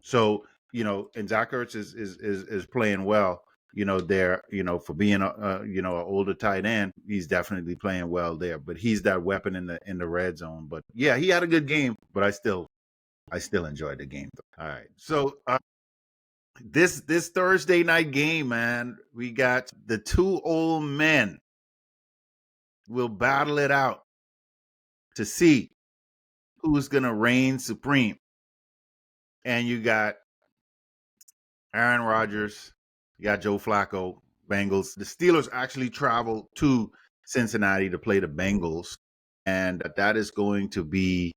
So, and Zach Ertz is playing well. There, for being an older tight end, he's definitely playing well there. But he's that weapon in the red zone. But yeah, he had a good game. But I still enjoyed the game. All right, so this Thursday night game, man, we got the two old men will battle it out to see who's gonna reign supreme. And you got Aaron Rodgers, you got Joe Flacco. Bengals. The Steelers actually travel to Cincinnati to play the Bengals, and that's going to be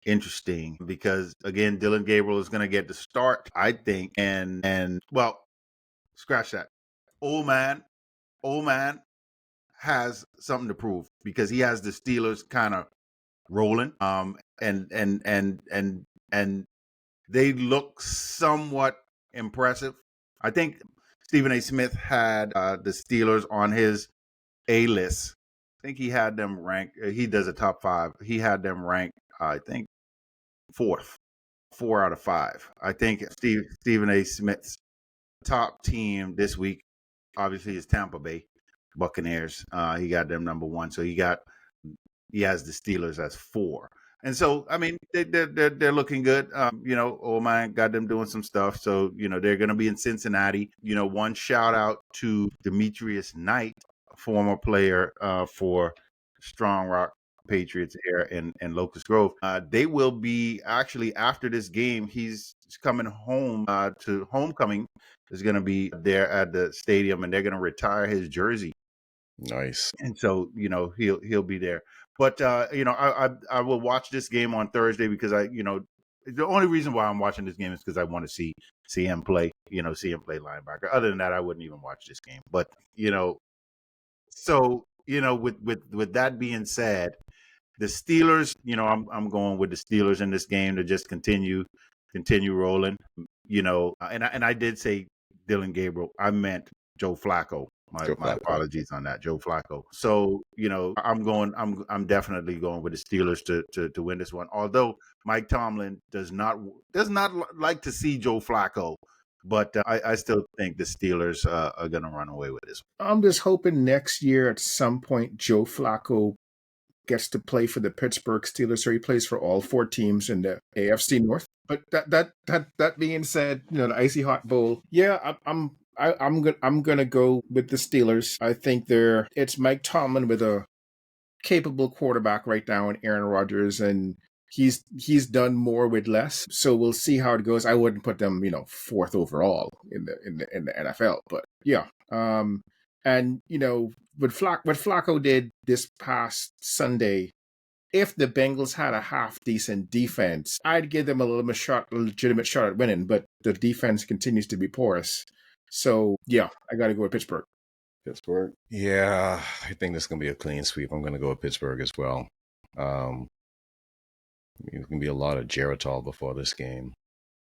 interesting because again, Dylan Gabriel is going to get the start, I think, and well, scratch that. Old man has something to prove because he has the Steelers kind of rolling, and they look somewhat impressive. I think Stephen A. Smith had the Steelers on his A list. I think he had them ranked. He does a top 5. He had them ranked, I think, 4th, 4 out of 5. I think Stephen A. Smith's top team this week, obviously, is Tampa Bay Buccaneers. He got them number 1, so he has the Steelers as 4. And so, I mean, they're looking good. Old man got them doing some stuff. So, they're going to be in Cincinnati. One shout out to Demetrius Knight, a former player for Strong Rock Patriots here in Locust Grove. They will be actually after this game. He's coming home to homecoming. Is going to be there at the stadium, and they're going to retire his jersey. Nice. And so, he'll be there. But I will watch this game on Thursday because the only reason why I'm watching this game is because I want to see him play, see him play linebacker. Other than that, I wouldn't even watch this game. But so with that being said, the Steelers, I'm going with the Steelers in this game to just continue rolling. And I did say Dylan Gabriel. I meant Joe Flacco. My apologies on that, Joe Flacco. So I'm definitely going with the Steelers to win this one. Although Mike Tomlin does not like to see Joe Flacco, but I still think the Steelers are going to run away with this. I'm just hoping next year at some point Joe Flacco gets to play for the Pittsburgh Steelers, so he plays for all 4 teams in the AFC North. But that being said, the Icy Hot Bowl, yeah, I'm gonna go with the Steelers. I think it's Mike Tomlin with a capable quarterback right now in Aaron Rodgers, and he's done more with less. So we'll see how it goes. I wouldn't put them 4th overall in the NFL, but yeah. And what Flacco did this past Sunday, if the Bengals had a half decent defense, I'd give them a legitimate shot at winning. But the defense continues to be porous. So yeah, I got to go with Pittsburgh. Pittsburgh. Yeah, I think this is going to be a clean sweep. I'm going to go with Pittsburgh as well. There's going to be a lot of Geritol before this game.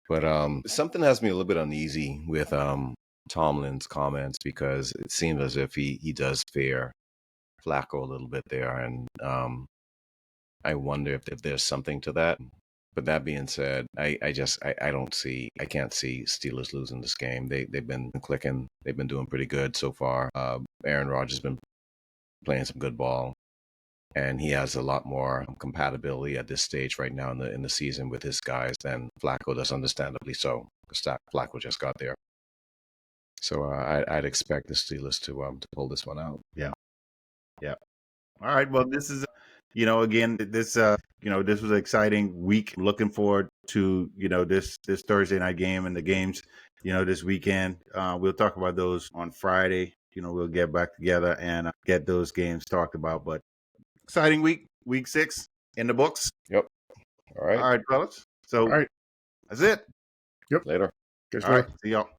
But something has me a little bit uneasy with Tomlin's comments because it seems as if he does fear Flacco a little bit there. And I wonder if there's something to that. But that being said, I can't see Steelers losing this game. They've been clicking. They've been doing pretty good so far. Aaron Rodgers has been playing some good ball, and he has a lot more compatibility at this stage right now in the season with his guys than Flacco does, understandably so, because Flacco just got there. So I'd expect the Steelers to pull this one out. Yeah. All right. Well, this is. Again, this this was an exciting week. Looking forward to this Thursday night game and the games this weekend. We'll talk about those on Friday. We'll get back together and get those games talked about. But exciting week 6 in the books. Yep. All right, fellas. So all right, that's it. Yep. Later. All right. See y'all.